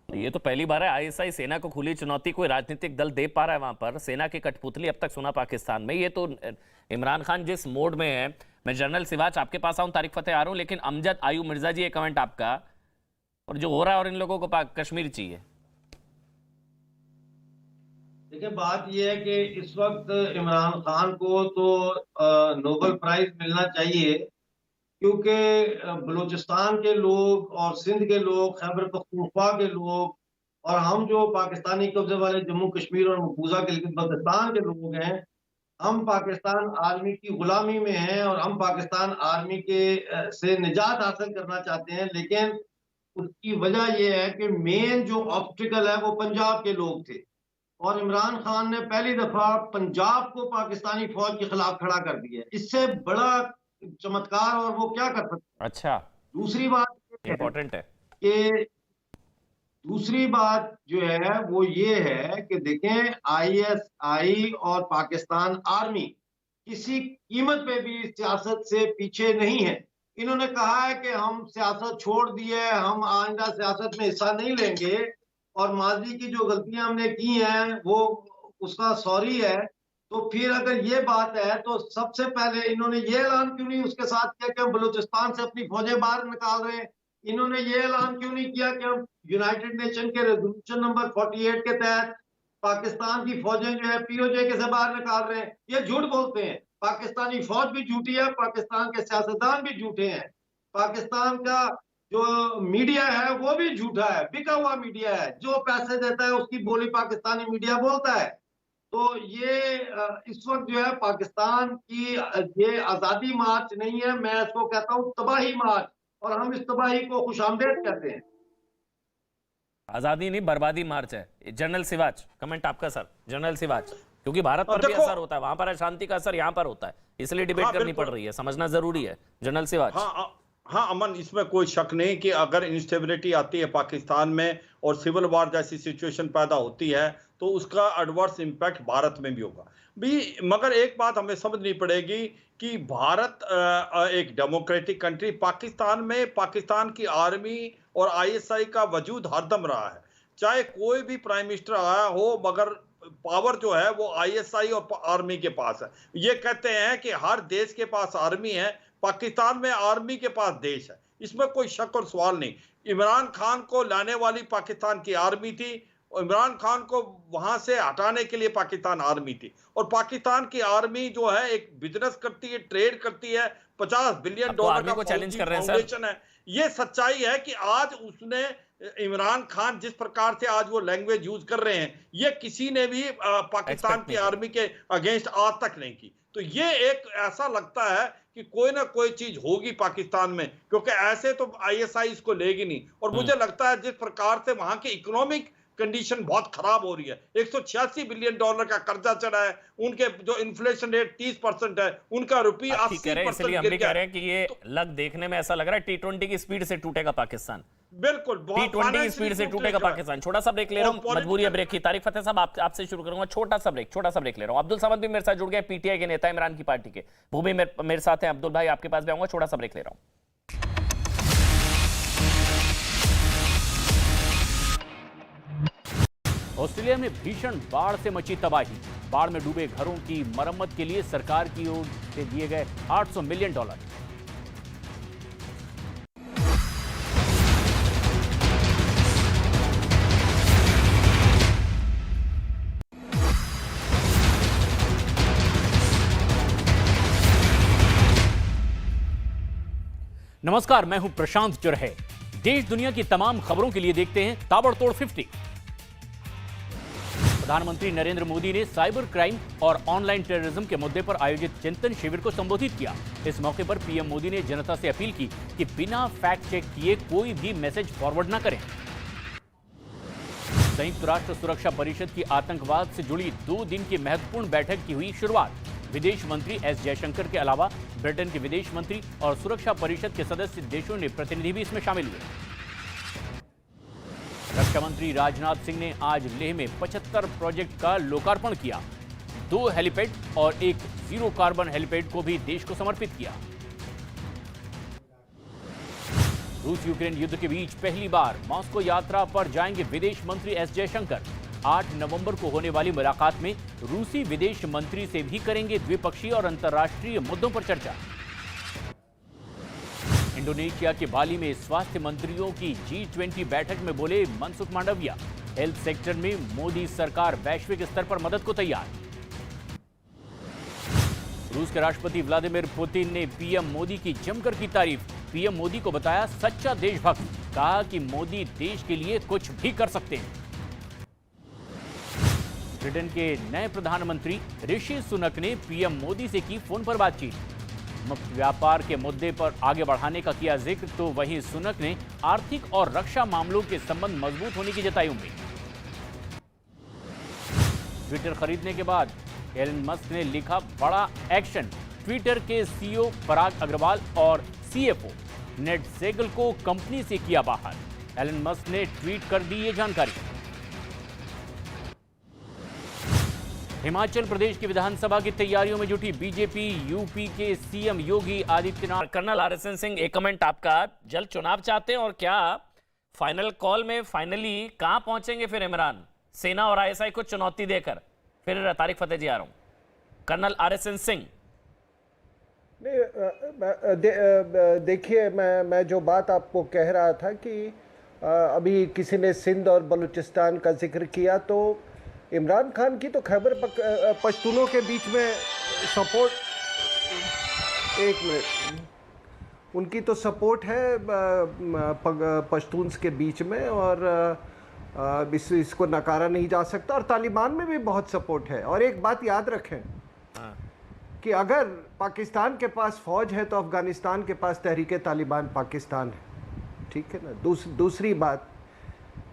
ये तो पहली बार है आईएसआई सेना को खुली चुनौती कोई राजनीतिक दल दे पा रहा है। वहां पर सेना की कठपुतली अब तक सुना पाकिस्तान में। ये तो इमरान खान जिस मोड में है। मैं जनरल सिवाच आपके पास आऊं, तारिक फतेह आ रहा हूं, लेकिन अमजद आयु मिर्जा जी, एक कमेंट आपका, और जो हो रहा है और इन लोगों को कश्मीर चाहिए। देखिए, बात यह है कि इस वक्त इमरान खान को तो नोबेल प्राइज मिलना चाहिए, क्योंकि बलूचिस्तान के लोग और सिंध के लोग, खैबर पख्तूनख्वा के लोग और हम जो पाकिस्तानी कब्जे वाले जम्मू कश्मीर और मकबूजा गिलगित-बल्तिस्तान के लोग हैं, हम पाकिस्तान आर्मी की गुलामी में हैं और हम पाकिस्तान आर्मी के से निजात हासिल करना चाहते हैं। लेकिन उसकी वजह यह है कि मेन जो ऑब्स्टिकल है वो पंजाब के लोग थे, और इमरान खान ने पहली दफा पंजाब को पाकिस्तानी फौज के खिलाफ खड़ा कर दिया। इससे बड़ा चमत्कार और वो क्या कर सकते हैं। अच्छा, दूसरी बात इंपॉर्टेंट है कि दूसरी बात जो है वो ये है कि देखें, आईएसआई और पाकिस्तान आर्मी किसी कीमत पे भी सियासत से पीछे नहीं है। इन्होंने कहा है कि हम सियासत छोड़ दी है, हम आइंदा सियासत में हिस्सा नहीं लेंगे, और माजी की जो गलतियां हमने की हैं वो उसका सॉरी है। तो फिर अगर ये बात है तो सबसे पहले इन्होंने ये ऐलान क्यों नहीं उसके साथ किया कि हम बलूचिस्तान से अपनी फौजें बाहर निकाल रहे हैं? इन्होंने ये ऐलान क्यों नहीं किया कि हम यूनाइटेड नेशन के रेजोल्यूशन नंबर 48 के तहत पाकिस्तान की फौजें जो है पीओजे के से बाहर निकाल रहे हैं? ये झूठ बोलते हैं। पाकिस्तानी फौज भी झूठी है, पाकिस्तान के सियासतदान भी झूठे हैं, पाकिस्तान का जो मीडिया है वो भी झूठा है, बिका हुआ मीडिया है, जो पैसे देता है उसकी बोली पाकिस्तानी मीडिया बोलता है। तो ये इस वक्त जो है पाकिस्तान की ये आजादी मार्च नहीं है, मैं इसको कहता हूँ तबाही मार्च, और हम इस तबाही को खुशामदीद कहते हैं। आजादी नहीं, बर्बादी मार्च है। जनरल सिवाच, कमेंट आपका सर। जनरल सिवाच, क्योंकि भारत पर भी असर होता है, वहां पर अशांति का असर यहाँ पर होता है, इसलिए डिबेट करनी पड़ रही है, समझना जरूरी है। जनरल सिवाच। हाँ अमन, इसमें कोई शक नहीं कि अगर इंस्टेबिलिटी आती है पाकिस्तान में और सिविल वार जैसी सिचुएशन पैदा होती है तो उसका एडवर्स इम्पैक्ट भारत में भी होगा भी। मगर एक बात हमें समझनी पड़ेगी कि भारत एक डेमोक्रेटिक कंट्री, पाकिस्तान में पाकिस्तान की आर्मी और आईएसआई का वजूद हरदम रहा है, चाहे कोई भी प्राइम मिनिस्टर आया हो, मगर पावर जो है वो आईएसआई और आर्मी के पास है। ये कहते हैं कि हर देश के पास आर्मी है, पाकिस्तान में आर्मी के पास देश है, इसमें कोई शक और सवाल नहीं। इमरान खान को लाने वाली पाकिस्तान की आर्मी थी, इमरान खान को वहां से हटाने के लिए पाकिस्तान आर्मी थी, और पाकिस्तान की आर्मी जो है एक बिजनेस करती है, ट्रेड करती है, $50 बिलियन का को चैलेंज कर रहे हैं फाउंडेशन है। ये सच्चाई है कि आज उसने इमरान खान जिस प्रकार से आज वो लैंग्वेज यूज कर रहे हैं, ये किसी ने भी पाकिस्तान की आर्मी के अगेंस्ट आज तक नहीं की। तो ये एक ऐसा लगता है कि कोई ना कोई चीज होगी पाकिस्तान में, क्योंकि ऐसे तो आईएसआई इसको लेगी नहीं। और मुझे लगता है जिस प्रकार से वहां की इकोनॉमिक कंडीशन बहुत खराब हो रही है, $186 बिलियन का कर्जा चढ़ा है, उनके जो इन्फ्लेशन रेट 30% है, उनका रुपये 80% इसलिए हम भी कह रहे हैं कि ये लग देखने में ऐसा लग रहा है T20 की स्पीड से टूटेगा पाकिस्तान। बिल्कुल, T20 की स्पीड से टूटेगा पाकिस्तान। छोटा सा ब्रेक ले रहा हूं, मजबूरी है ब्रेक की। तारिक फतेह साहब आपसे शुरू करूंगा, छोटा सा ब्रेक ले रहा हूं। अब्दुल समद भी मेरे साथ जुड़ गए, पीटीआई के नेता, इमरान की पार्टी के, वो भी मेरे साथ हैं। अब्दुल भाई आपके पास भी आऊंगा, छोटा सा ब्रेक ले रहा हूं। ऑस्ट्रेलिया में भीषण बाढ़ से मची तबाही। बाढ़ में डूबे घरों की मरम्मत के लिए सरकार की ओर से दिए गए $800 मिलियन। नमस्कार, मैं हूं प्रशांत चुरहे। देश दुनिया की तमाम खबरों के लिए देखते हैं ताबड़तोड़ 50। प्रधानमंत्री नरेंद्र मोदी ने साइबर क्राइम और ऑनलाइन टेररिज्म के मुद्दे पर आयोजित चिंतन शिविर को संबोधित किया। इस मौके पर पीएम मोदी ने जनता से अपील की कि बिना फैक्ट चेक किए कोई भी मैसेज फॉरवर्ड न करें। संयुक्त राष्ट्र सुरक्षा परिषद की आतंकवाद से जुड़ी 2 दिन की महत्वपूर्ण बैठक की हुई शुरुआत। विदेश मंत्री एस जयशंकर के अलावा ब्रिटेन के विदेश मंत्री और सुरक्षा परिषद के सदस्य देशों ने प्रतिनिधि भी इसमें शामिल हुए। रक्षा मंत्री राजनाथ सिंह ने आज लेह में 75 प्रोजेक्ट का लोकार्पण किया। 2 हेलीपैड और एक जीरो कार्बन हेलीपैड को भी देश को समर्पित किया। रूस यूक्रेन युद्ध के बीच पहली बार मॉस्को यात्रा पर जाएंगे विदेश मंत्री एस जयशंकर। 8 नवंबर को होने वाली मुलाकात में रूसी विदेश मंत्री से भी करेंगे द्विपक्षीय और अंतर्राष्ट्रीय मुद्दों पर चर्चा। इंडोनेशिया के बाली में स्वास्थ्य मंत्रियों की G20 बैठक में बोले मनसुख मांडविया, हेल्थ सेक्टर में मोदी सरकार वैश्विक स्तर पर मदद को तैयार। रूस के राष्ट्रपति व्लादिमीर पुतिन ने पीएम मोदी की जमकर की तारीफ। पीएम मोदी को बताया सच्चा देशभक्त, कहा कि मोदी देश के लिए कुछ भी कर सकते हैं। ब्रिटेन के नए प्रधानमंत्री ऋषि सुनक ने पीएम मोदी से की फोन पर बातचीत। मुक्त व्यापार के मुद्दे पर आगे बढ़ाने का किया जिक्र, तो वहीं सुनक ने आर्थिक और रक्षा मामलों के संबंध मजबूत होने की जताई उम्मीद। ट्विटर खरीदने के बाद एलन मस्क ने लिखा बड़ा एक्शन। ट्विटर के सीईओ पराग अग्रवाल और सीएफओ नेड सेगल को कंपनी से किया बाहर। एलन मस्क ने ट्वीट कर दी ये जानकारी। हिमाचल प्रदेश की विधानसभा की तैयारियों में जुटी बीजेपी। यूपी के CM Yogi Adityanath. Colonel RSN Singh, एक कमेंट आपका। जल्द चुनाव चाहते हैं और क्या फाइनल कॉल में फाइनली कहां पहुंचेंगे फिर इमरान, सेना और ISI को चुनौती देकर? फिर तारिक फतेह जी आ रहा हूं। Colonel RSN Singh. देखिए, मैं जो बात आपको कह रहा था कि अभी किसी ने सिंध और बलूचिस्तान का जिक्र किया, तो इमरान खान की तो खैबर पश्तूनों के बीच में सपोर्ट, एक मिनट, उनकी तो सपोर्ट है पश्तून्स के बीच में, और इसको नकारा नहीं जा सकता। और तालिबान में भी बहुत सपोर्ट है। और एक बात याद रखें कि अगर पाकिस्तान के पास फौज है तो अफगानिस्तान के पास तहरीक तालिबान पाकिस्तान है, ठीक है ना। दूसरी बात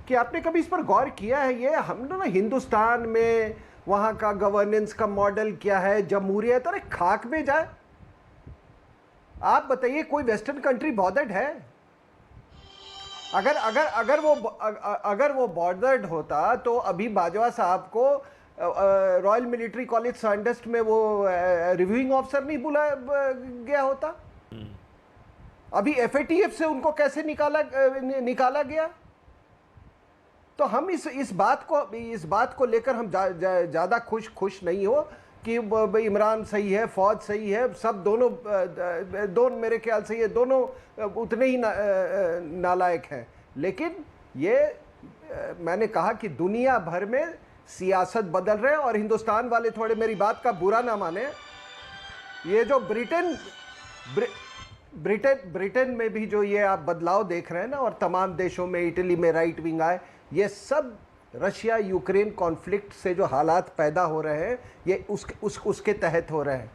कि आपने कभी इस पर गौर किया है, ये हम ना हिंदुस्तान में वहाँ का गवर्नेंस का मॉडल क्या है, जमहूरियत, अरे खाक में जाए। आप बताइए, कोई वेस्टर्न कंट्री बॉर्डर्ड है? अगर वो बॉर्डर्ड होता तो अभी बाजवा साहब को रॉयल मिलिट्री कॉलेज सैंडस्ट में वो रिव्यूइंग ऑफिसर नहीं बुलाया गया होता। अभी FATF से उनको कैसे निकाला गया? तो हम इस बात को लेकर हम ज़्यादा खुश नहीं हो कि इमरान सही है, फौज सही है, सब दोनों मेरे ख्याल से ये दोनों उतने ही नालायक हैं। लेकिन ये मैंने कहा कि दुनिया भर में सियासत बदल रहे हैं, और हिंदुस्तान वाले थोड़े मेरी बात का बुरा ना माने। ये जो ब्रिटेन में भी जो ये आप बदलाव देख रहे हैं ना, और तमाम देशों में, इटली में राइट विंग आए, ये सब रशिया यूक्रेन कॉन्फ्लिक्ट से जो हालात पैदा हो रहे हैं, ये उसके तहत हो रहे हैं।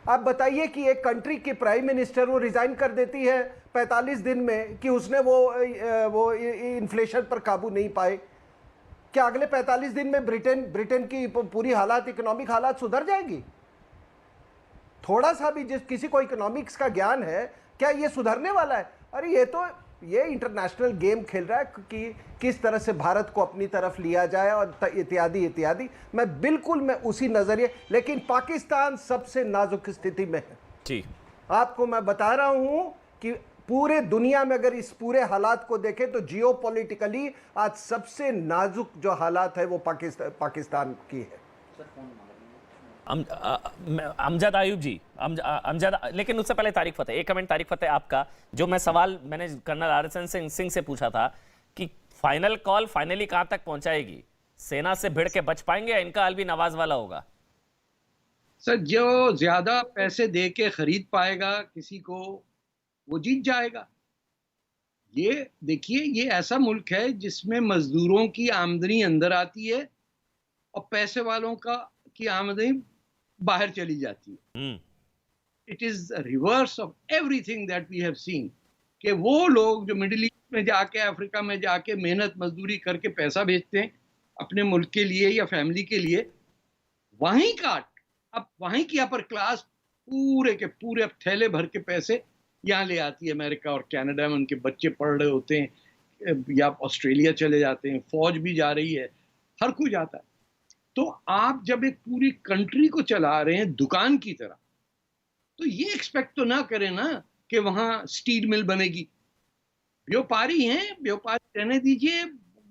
आप बताइए कि एक कंट्री की प्राइम मिनिस्टर वो रिजाइन कर देती है 45 दिन में कि उसने वो इन्फ्लेशन पर काबू नहीं पाए। क्या अगले 45 दिन में ब्रिटेन की पूरी हालात, इकोनॉमिक हालात सुधर जाएगी? थोड़ा सा भी किसी को इकोनॉमिक्स का ज्ञान है, क्या ये सुधरने वाला है? अरे ये इंटरनेशनल गेम खेल रहा है कि किस तरह से भारत को अपनी तरफ लिया जाए, और इत्यादि। मैं उसी नजरिए, लेकिन पाकिस्तान सबसे नाजुक स्थिति में है जी। आपको मैं बता रहा हूं कि पूरे दुनिया में अगर इस पूरे हालात को देखें तो जियोपॉलिटिकली आज सबसे नाजुक जो हालात है वो पाकिस्तान की है। अमजद आयुब जी, अमजद, लेकिन उससे पहले तारिक फतेह, एक कमेंट तारिक फतेह आपका। जो मैं सवाल मैंने कर्नल RSN सिंह से पूछा था कि फाइनल कॉल फाइनली कहां तक पहुंचाएगी, सेना से भिड़ के बच पाएंगे या इनका हल भी नवाज वाला होगा? सर, जो ज्यादा पैसे दे के खरीद पाएगा किसी को, वो जीत जाएगा। ये देखिए, ये ऐसा मुल्क है जिसमें मजदूरों की आमदनी अंदर आती है और पैसे वालों की आमदनी बाहर चली जाती है। It is reverse of everything that we have seen, कि वो लोग जो मिडिल ईस्ट में जाके, अफ्रीका में जाके मेहनत मजदूरी करके पैसा भेजते हैं अपने मुल्क के लिए या फैमिली के लिए, वहीं की अपर क्लास पूरे के पूरे थैले भर के पैसे यहाँ ले आती है। अमेरिका और कनाडा में उनके बच्चे पढ़ रहे होते हैं, या ऑस्ट्रेलिया चले जाते हैं, फौज भी जा रही है, हर कोई जाता है। तो आप जब एक पूरी कंट्री को चला रहे हैं दुकान की तरह, तो ये एक्सपेक्ट तो ना करें ना कि वहां स्टील मिल बनेगी। व्यापारी हैं, व्यापारी रहने दीजिए।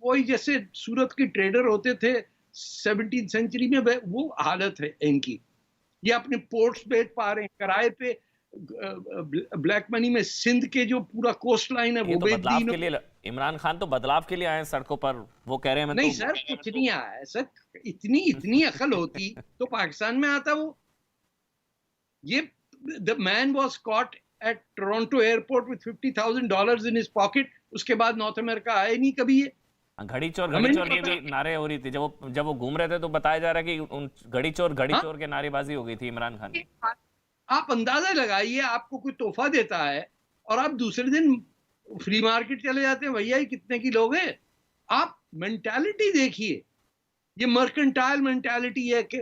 वही जैसे सूरत के ट्रेडर होते थे 17वीं सेंचुरी में, वो हालत है इनकी। ये अपने पोर्ट्स बेच पा रहे हैं किराए पे, ब्लैक मनी में सिंध के जो पूरा कोस्ट लाइन है वो तो बेच बदलाव दी। के लिए इमरान खान तो बदलाव के लिए आए हैं सड़कों पर, वो कह रहे हैं। नहीं सर, कुछ नहीं आया है सर। इतनी अकल होती तो पाकिस्तान में आता वो। ये the man was caught at Toronto airport with $50,000 in his pocket. उसके बाद नॉर्थ अमेरिका आए नहीं कभी ये। घड़ी चोर की भी नारे हो रही थी जब वो घूम रहे थे, तो बताया जा रहा है कि घड़ी चोर के नारेबाजी हो गई थी इमरान खान की। आप अंदाजा लगाइए, आपको कोई तोहफा देता है और आप दूसरे दिन फ्री मार्केट चले जाते हैं, भैया ये कितने की लोग हैं। आप मेंटालिटी देखिए, ये मर्केंटाइल मेंटालिटी है कि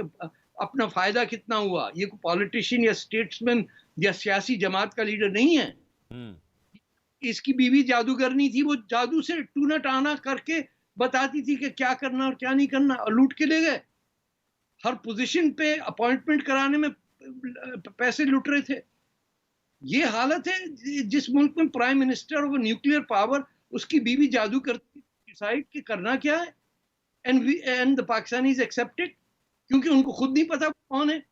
अपना फायदा कितना हुआ। ये कोई पॉलिटिशियन या स्टेट्समैन या सियासी जमात का लीडर नहीं है। इसकी बीवी जादूगरनी थी, वो जादू से टूना टाना करके बताती थी कि क्या करना और क्या नहीं करना, और लूट के ले गए। हर पोजीशन पे अपॉइंटमेंट कराने में पैसे लूट रहे थे। ये हालत है जिस मुल्क में प्राइम मिनिस्टर और न्यूक्लियर पावर, उसकी बीवी जादू करती, डिसाइड कि करना क्या है। एंड द पाकिस्तानीज एक्सेप्टेड, क्योंकि उनको खुद नहीं पता कौन है।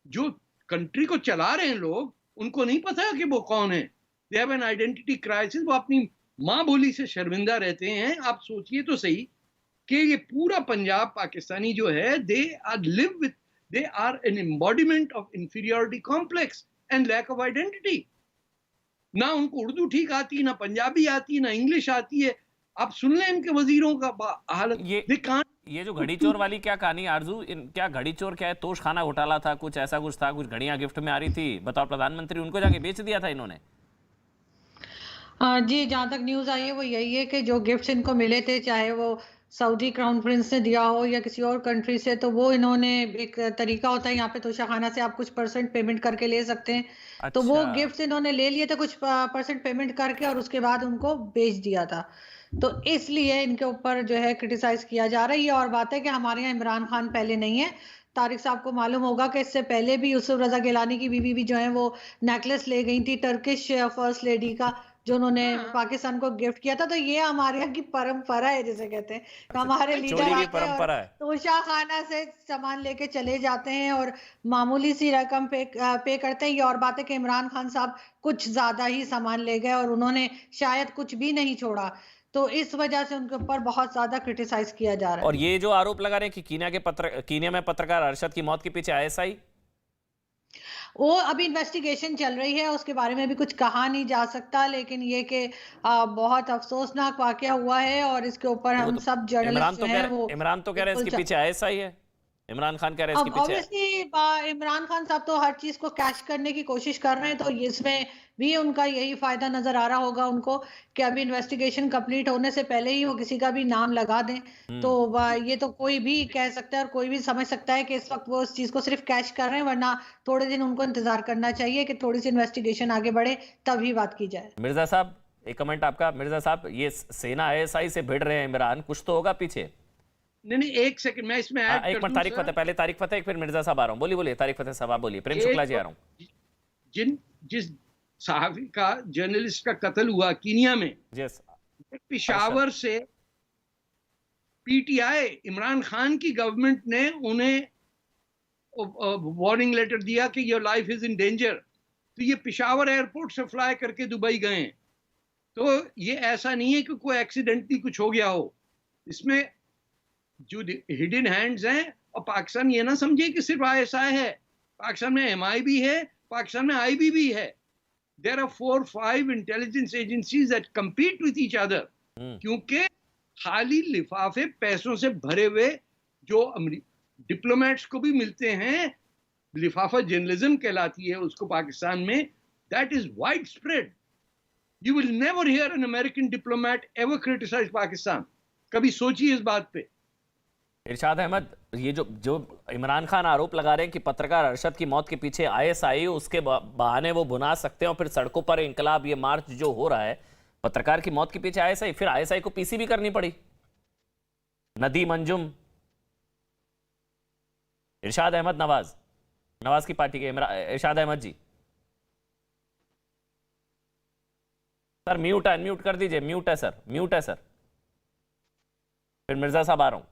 जो कंट्री को चला रहे हैं लोग, उनको नहीं पता कि वो कौन है। They have an identity crisis. वो अपनी माँ बोली से शर्मिंदा रहते हैं। आप सोचिए तो सही कि ये पूरा पंजाब पाकिस्तानी जो है, they are an embodiment of inferiority complex and lack of identity. ना उनको उर्दू ठीक आती, ना पंजाबी आती, ना इंग्लिश आती है। आप सुन लें इनके वजीरों का हालत। ये जो घड़ी चोर वाली क्या कहानी आरजू, क्या घड़ी चोर क्या है? तोश खाना घोटाला था, कुछ ऐसा कुछ था, कुछ घड़ियां गिफ्ट में आ रही थी, बताओ प्रधानमंत्री, उनको जाके बेच दिया था इन्होंने। जी, जहाँ तक न्यूज़ आई है वो यही है कि जो गिफ्ट्स इनको मिले थे, चाहे वो सऊदी क्राउन प्रिंस ने दिया हो या किसी और कंट्री से, तो वो इन्होंने, एक तरीका होता है यहाँ पे तोशाखाना से आप कुछ % पेमेंट करके ले सकते हैं। तो वो गिफ्ट्स इन्होंने ले लिए थे कुछ % पेमेंट करके, और उसके बाद उनको बेच दिया था। तो इसलिए इनके ऊपर जो है क्रिटिसाइज किया जा रहा है। ये और बात है कि हमारे यहाँ इमरान खान पहले नहीं है। तारिक साहब को मालूम होगा कि इससे पहले भी यूसुफ रजा गिलानी की बीवी भी जो है वो नेकलेस ले गई थी टर्किश फर्स्ट लेडी का, जो उन्होंने पाकिस्तान को गिफ्ट किया था। तो ये हमारे यहाँ की परंपरा है, जिसे कहते हैं। हमारे लीडर आते हैं और तोशाखाना से सामान लेके चले जाते हैं और मामूली सी रकम पे करते हैं। ये और बात है कि इमरान खान साहब कुछ ज्यादा ही सामान ले गए और उन्होंने शायद कुछ भी नहीं छोड़ा। तो इस वजह से उनके ऊपर बहुत ज्यादा क्रिटिसाइज किया जा रहा है। और ये जो आरोप लगा रहे हैं कि कीनिया में पत्रकार अरशद की मौत के पीछे आईएसआई, वो अभी इन्वेस्टिगेशन चल रही है, उसके बारे में भी कुछ कहा नहीं जा सकता। लेकिन ये कि बहुत अफसोसनाक वाकया हुआ है और इसके ऊपर हम सब जर्नलिस्ट जो हैं वो, इमरान तो कह रहे हैं इसके पीछे आईएसआई है। इमरान खान कह रहे हैं इसके पीछे। ऑब्वियसली इमरान खान साहब तो हर चीज को कैश करने की कोशिश कर रहे हैं, तो इसमें भी उनका यही फायदा नजर आ रहा होगा उनको कि अभी इन्वेस्टिगेशन कंप्लीट होने से पहले ही वो किसी का भी नाम लगा दें। तो ये तो कोई भी कह सकता है और कोई भी समझ सकता है कि इस वक्त वो उस चीज को सिर्फ कैश कर रहे हैं, वरना थोड़े दिन उनको इंतजार करना चाहिए कि थोड़ी सी इन्वेस्टिगेशन आगे बढ़े, तभी बात की जाए। मिर्जा साहब, एक कमेंट आपका। मिर्जा साहब, ये सेना आईएसआई से भिड़ रहे हैं इमरान, कुछ तो होगा पीछे। नहीं, एक सेकंड, मैं इसमें ऐड एक मिनट, तारिक फतेह, पहले तारिक फतेह, फिर मिर्जा साहब आ रहा हूं। बोलिए तारिक फतेह साहब, आप बोलिए। प्रेम शुक्ला जी आ रहा हूं। जिस सहाफी का, जर्नलिस्ट का कत्ल हुआ कीनिया में, पेशावर से पीटीआई, इमरान खान की गवर्नमेंट ने उन्हें वार्निंग लेटर दिया कि your life is in danger. तो ये पेशावर एयरपोर्ट से फ्लाई करके दुबई गए। तो ये ऐसा नहीं है कि कोई एक्सीडेंटली कुछ हो गया हो, इसमें जो हिडन हैंड्स हैं। और पाकिस्तान ये ना समझे कि सिर्फ आईएसआई है, पाकिस्तान में एमआई भी है, पाकिस्तान में आईबी भी है। There are 4-5 intelligence agencies that compete with each other, क्योंकि खाली लिफाफे पैसों से भरे हुए जो डिप्लोमेट्स को भी मिलते हैं, लिफाफा जर्नलिज्म कहलाती है उसको पाकिस्तान में, that is widespread. You will never hear an American diplomat ever criticize Pakistan. कभी सोचिए इस बात पे। इरशाद अहमद, ये जो इमरान खान आरोप लगा रहे हैं कि पत्रकार अरशद की मौत के पीछे आईएसआई, उसके बहाने वो बुना सकते हैं और फिर सड़कों पर इंकलाब, ये मार्च जो हो रहा है पत्रकार की मौत के पीछे आईएसआई, फिर आईएसआई को पीसी भी करनी पड़ी। नदीम अंजुम, इरशाद अहमद नवाज की पार्टी के इरशाद अहमद जी। सर म्यूट है, अनम्यूट कर दीजिए। म्यूट है सर, म्यूट है सर। फिर मिर्जा साहब आ रहा हूं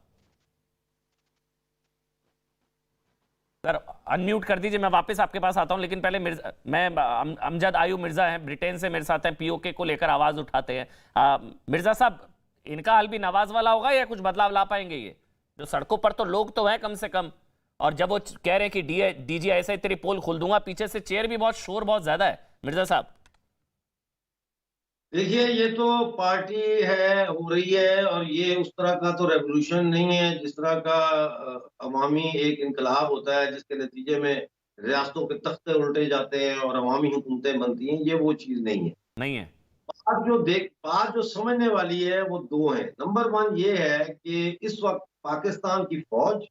सर, अनम्यूट कर दीजिए, मैं वापस आपके पास आता हूं। लेकिन पहले अमजद आयू मिर्जा हैं, ब्रिटेन से मेरे साथ हैं, पीओके को लेकर आवाज उठाते हैं। मिर्जा साहब, इनका हल भी नवाज वाला होगा या कुछ बदलाव ला पाएंगे? ये जो सड़कों पर तो लोग तो हैं कम से कम, और जब वो कह रहे हैं कि DGISI तेरी पोल खोल दूंगा, पीछे से चेयर भी बहुत, शोर बहुत ज्यादा है। मिर्जा साहब देखिए, ये तो पार्टी है, हो रही है, और ये उस तरह का तो रेवोल्यूशन नहीं है जिस तरह का अवामी एक इनकलाब होता है जिसके नतीजे में रियासतों के तख्ते उल्टे जाते हैं और अवामी हुकूमतें बनती हैं। ये वो चीज नहीं है, नहीं है। बात जो समझने वाली है वो दो है। नंबर 1 ये है कि इस वक्त पाकिस्तान की फौज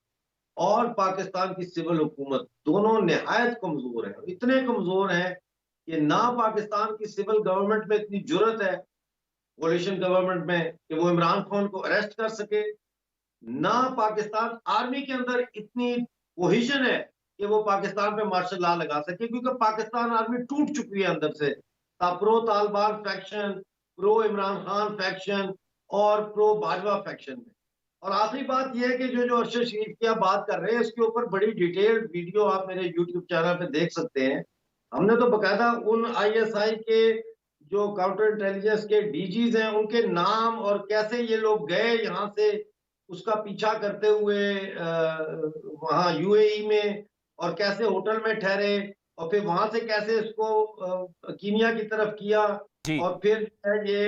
और पाकिस्तान की सिविल हुकूमत दोनों निहायत कमजोर हैं। इतने कमजोर हैं कि ना पाकिस्तान की सिविल गवर्नमेंट में इतनी जुर्रत है, कोalition गवर्नमेंट में, कि वो इमरान खान को अरेस्ट कर सके, ना पाकिस्तान आर्मी के अंदर इतनी कोहिशन है कि वो पाकिस्तान पे मार्शल लॉ लगा सके, क्योंकि पाकिस्तान आर्मी टूट चुकी है अंदर से। Pro Taliban faction, pro Imran Khan faction और प्रो बाजवा फैक्शन में। और आखिरी बात यह है कि जो अरशद शरीफ की आप बात कर रहे हैं, इसके ऊपर बड़ी डिटेल्ड वीडियो आप मेरे यूट्यूब चैनल पे देख सकते हैं। हमने तो बकायदा उन ISI के जो काउंटर इंटेलिजेंस के DGs हैं, उनके नाम और कैसे ये लोग गए यहाँ से, उसका पीछा करते हुए वहाँ UAE में, और कैसे होटल में ठहरे, और फिर वहां से कैसे इसको कीनिया की तरफ किया, और फिर ये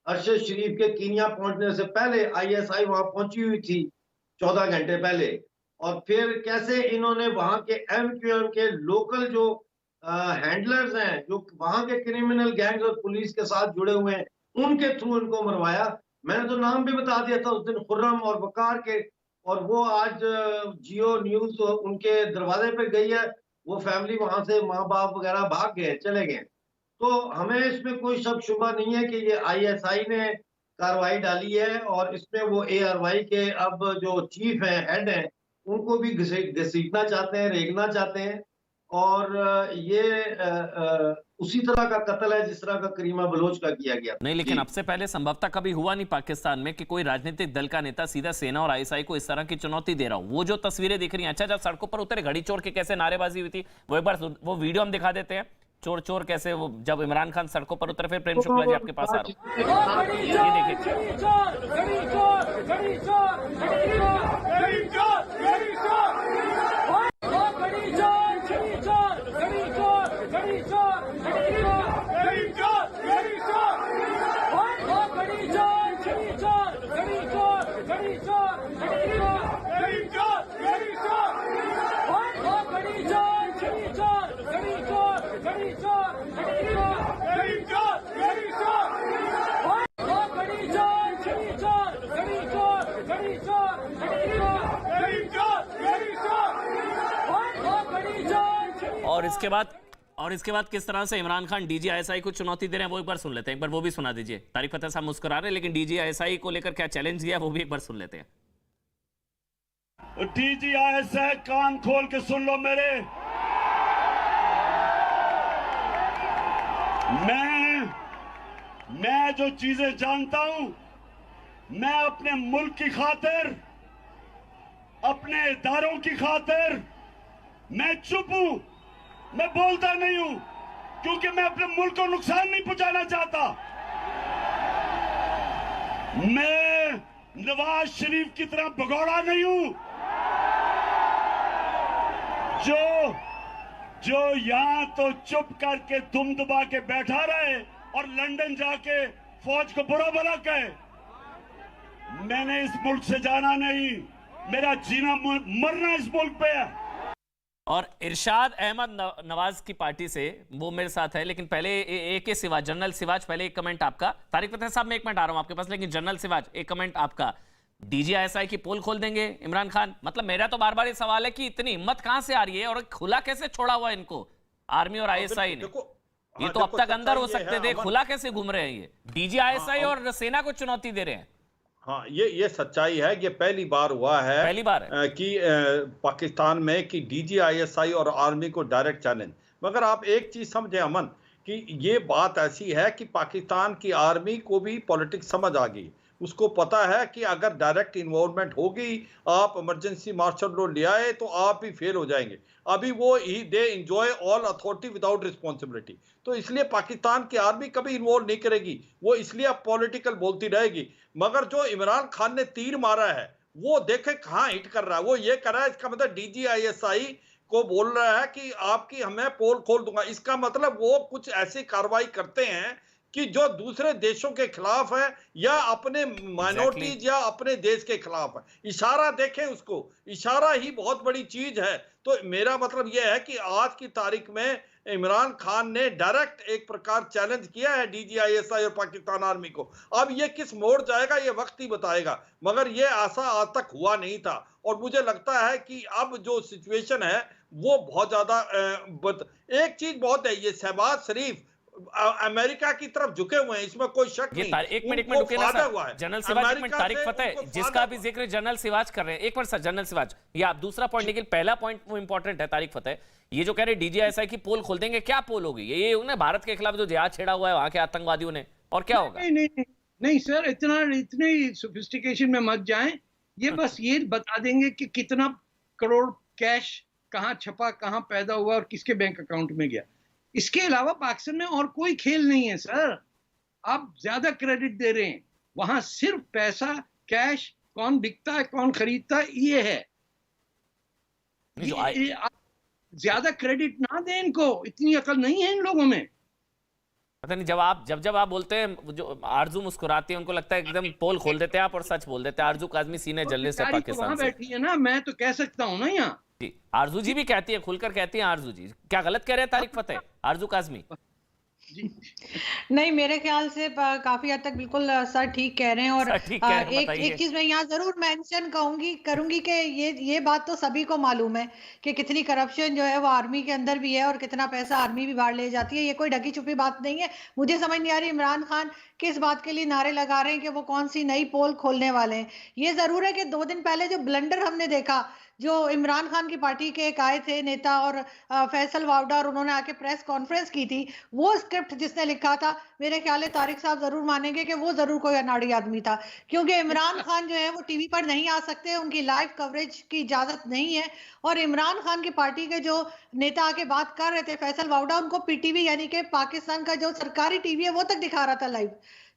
अरशद शरीफ के कीनिया पहुंचने से पहले ISI वहां पहुंची हुई थी 14 घंटे पहले, और फिर कैसे इन्होंने वहां के MQM के लोकल जो हैंडलर्स हैं, जो वहां के क्रिमिनल गैंग्स और पुलिस के साथ जुड़े हुए हैं, उनके थ्रू इनको मरवाया। मैंने तो नाम भी बता दिया था उस दिन, खुर्रम और वकार के, और वो आज जियो न्यूज उनके दरवाजे पे गई है, वो फैमिली वहां से माँ बाप वगैरह भाग गए, चले गए। तो हमें इसमें कोई शक शुबा नहीं है कि ये ISI ने कार्रवाई डाली है, और इसमें वो ARY के अब जो चीफ हैं, हेड हैं, उनको भी घसीटना चाहते हैं, रेगना चाहते हैं। और ये उसी तरह का कत्ल है जिस तरह का करीमा बलोच का किया गया। नहीं, लेकिन अब से पहले संभवतः कभी हुआ नहीं पाकिस्तान में कि कोई राजनीतिक दल का नेता सीधा सेना और ISI को इस तरह की चुनौती दे रहा हो। वो जो तस्वीरें दिख रही हैं, अच्छा, जब सड़कों पर उतरे, घड़ी चोर के कैसे नारेबाजी हुई थी, वो एक बार वो वीडियो हम दिखा देते हैं। चोर चोर कैसे, वो जब इमरान खान सड़कों पर उतरे। फिर प्रेम शुक्ला जी आपके पास आ रहा हूं, ये देखिए। और इसके बाद किस तरह से इमरान खान DGISI को चुनौती दे रहे हैं, वो एक बार सुन लेते हैं। एक बार वो भी सुना दीजिए। तारिक फतेह साहब मुस्कुरा रहे हैं, लेकिन DGISI को लेकर क्या चैलेंज दिया, वो भी एक बार सुन लेते हैं। DGISI, कान खोल के सुन लो मेरे। मैं जो चीजें जानता हूं, मैं अपने मुल्क की खातिर, अपने इदारों की खातिर मैं चुप हूं, मैं बोलता नहीं हूं, क्योंकि मैं अपने मुल्क को नुकसान नहीं पहुंचाना चाहता। मैं नवाज शरीफ की तरह भगोड़ा नहीं हूं, जो यहां तो चुप करके दुम दबा के बैठा रहे और लंदन जाके फौज को बुरा भला कहे। मैंने इस मुल्क से जाना नहीं, मेरा जीना मरना इस मुल्क पे है। और इरशाद अहमद नवाज की पार्टी से वो मेरे साथ है, लेकिन पहले AK सिवाज, जनरल सिवाज, पहले एक कमेंट आपका। तारिक फतेह साहब, मैं एक मिनट आ रहा हूं आपके पास, लेकिन जनरल सिवाज एक कमेंट आपका। DGISI की पोल खोल देंगे इमरान खान? मतलब मेरा तो बार बार ये सवाल है कि इतनी हिम्मत कहां से आ रही है, और खुला कैसे छोड़ा हुआ इनको आर्मी और ISI ने? ये तो अब तक अंदर हो सकते थे, खुला कैसे घूम रहे हैं ये? DGISI और सेना को चुनौती दे रहे हैं। हाँ, ये सच्चाई है। ये पहली बार हुआ है, पहली बार है कि पाकिस्तान में कि DGISI और आर्मी को डायरेक्ट चैलेंज। मगर आप एक चीज समझे अमन, कि ये बात ऐसी है कि पाकिस्तान की आर्मी को भी पॉलिटिक्स समझ आ गई। उसको पता है कि अगर डायरेक्ट इन्वॉल्वमेंट होगी, आप इमरजेंसी मार्शल लॉ ले आए तो आप भी फेल हो जाएंगे। अभी वो they enjoy all authority without responsibility. तो इसलिए पाकिस्तान की आर्मी कभी इन्वॉल्व नहीं करेगी, वो इसलिए अब पॉलिटिकल बोलती रहेगी। मगर जो इमरान खान ने तीर मारा है वो देखे कहाँ हिट कर रहा है। वो ये कर रहा है, इसका मतलब DGISI को बोल रहा है कि आपकी हमें पोल खोल दूंगा। इसका मतलब वो कुछ ऐसी कार्रवाई करते हैं कि जो दूसरे देशों के खिलाफ है या अपने माइनॉरिटीज या अपने देश के खिलाफ है। इशारा देखें उसको, इशारा ही बहुत बड़ी चीज है। तो मेरा मतलब यह है कि आज की तारीख में इमरान खान ने डायरेक्ट एक प्रकार चैलेंज किया है DGISI और पाकिस्तान आर्मी को। अब ये किस मोड़ जाएगा ये वक्त ही बताएगा, मगर ये ऐसा आज तक हुआ नहीं था। और मुझे लगता है कि अब जो सिचुएशन है वो बहुत ज्यादा एक चीज बहुत है, ये शहबाज शरीफ अमेरिका की तरफ झुके हुए हैं, इसमें कोई शक नहीं। एक मिनट रुके ना सर, जनरल सिवाज, एक मिनट, तारिक फतेह जिसका भी जिक्र जनरल सिवाज कर रहे हैं, एक मिनट सर जनरल सिवाज, ये आप दूसरा पॉइंट, लेकिन पहला पॉइंट वो इंपॉर्टेंट है। तारिक फतेह ये जो कह रहे DGISI की पोल खोल देंगे, क्या पोल होगी? ये होगा ना भारत के खिलाफ जो जिहाद छेड़ा हुआ है वहां के आतंकवादियों ने, और क्या होगा? नहीं सर, इतने सोफिस्टिकेशन में मत जाएं। ये बस ये बता देंगे कि कितना करोड़ कैश कहाँ छपा, कहाँ पैदा हुआ और किसके बैंक अकाउंट में गया। इसके अलावा पाकिस्तान में और कोई खेल नहीं है सर। आप ज्यादा क्रेडिट दे रहे हैं, वहां सिर्फ पैसा, कैश, कौन बिकता है कौन खरीदता है ये है। आप ज्यादा क्रेडिट ना दें इनको, इतनी अकल नहीं है इन लोगों में। पता नहीं, जब आप बोलते हैं, जो आरजू मुस्कुराती है, उनको लगता है एकदम पोल खोल देते हैं आप और सच बोल देते हैं। आरजू काज़मी सीने जलने से पाकिस्तान से बैठी है ना, मैं तो कह सकता हूँ ना यहाँ। आरजू जी भी कहती है, खुलकर कहती हैं आरजू जी। क्या गलत कह रहे हैं तारिक फतेह, आरजू काज़मी? नहीं, मेरे ख्याल से काफी हद तक बिल्कुल सर ठीक कह रहे हैं। और एक चीज मैं यहाँ जरूर मेंशन करूंगी कि ये बात तो सभी को मालूम है कि कितनी करप्शन जो है वो आर्मी के अंदर भी है और कितना पैसा आर्मी भी बाहर ले जाती है। ये कोई ढकी छुपी बात नहीं है। मुझे समझ नहीं आ रही इमरान खान किस बात के लिए नारे लगा रहे हैं कि वो कौन सी नई पोल खोलने वाले हैं। ये जरूर है कि 2 दिन पहले जो ब्लंडर हमने देखा, जो इमरान खान की पार्टी के एक आए थे नेता और फैसल वावडा, और उन्होंने आके प्रेस कॉन्फ्रेंस की थी, वो स्क्रिप्ट जिसने लिखा था, मेरे ख्याल है तारिक साहब जरूर मानेंगे कि वो जरूर कोई अनाड़ी आदमी था। क्योंकि इमरान खान जो है वो टीवी पर नहीं आ सकते, उनकी लाइव कवरेज की इजाजत नहीं है। और इमरान खान की पार्टी के जो नेता आके बात कर रहे थे, फैसल वावडा, उनको PTV यानी कि पाकिस्तान का जो सरकारी टीवी है वो तक दिखा रहा था लाइव।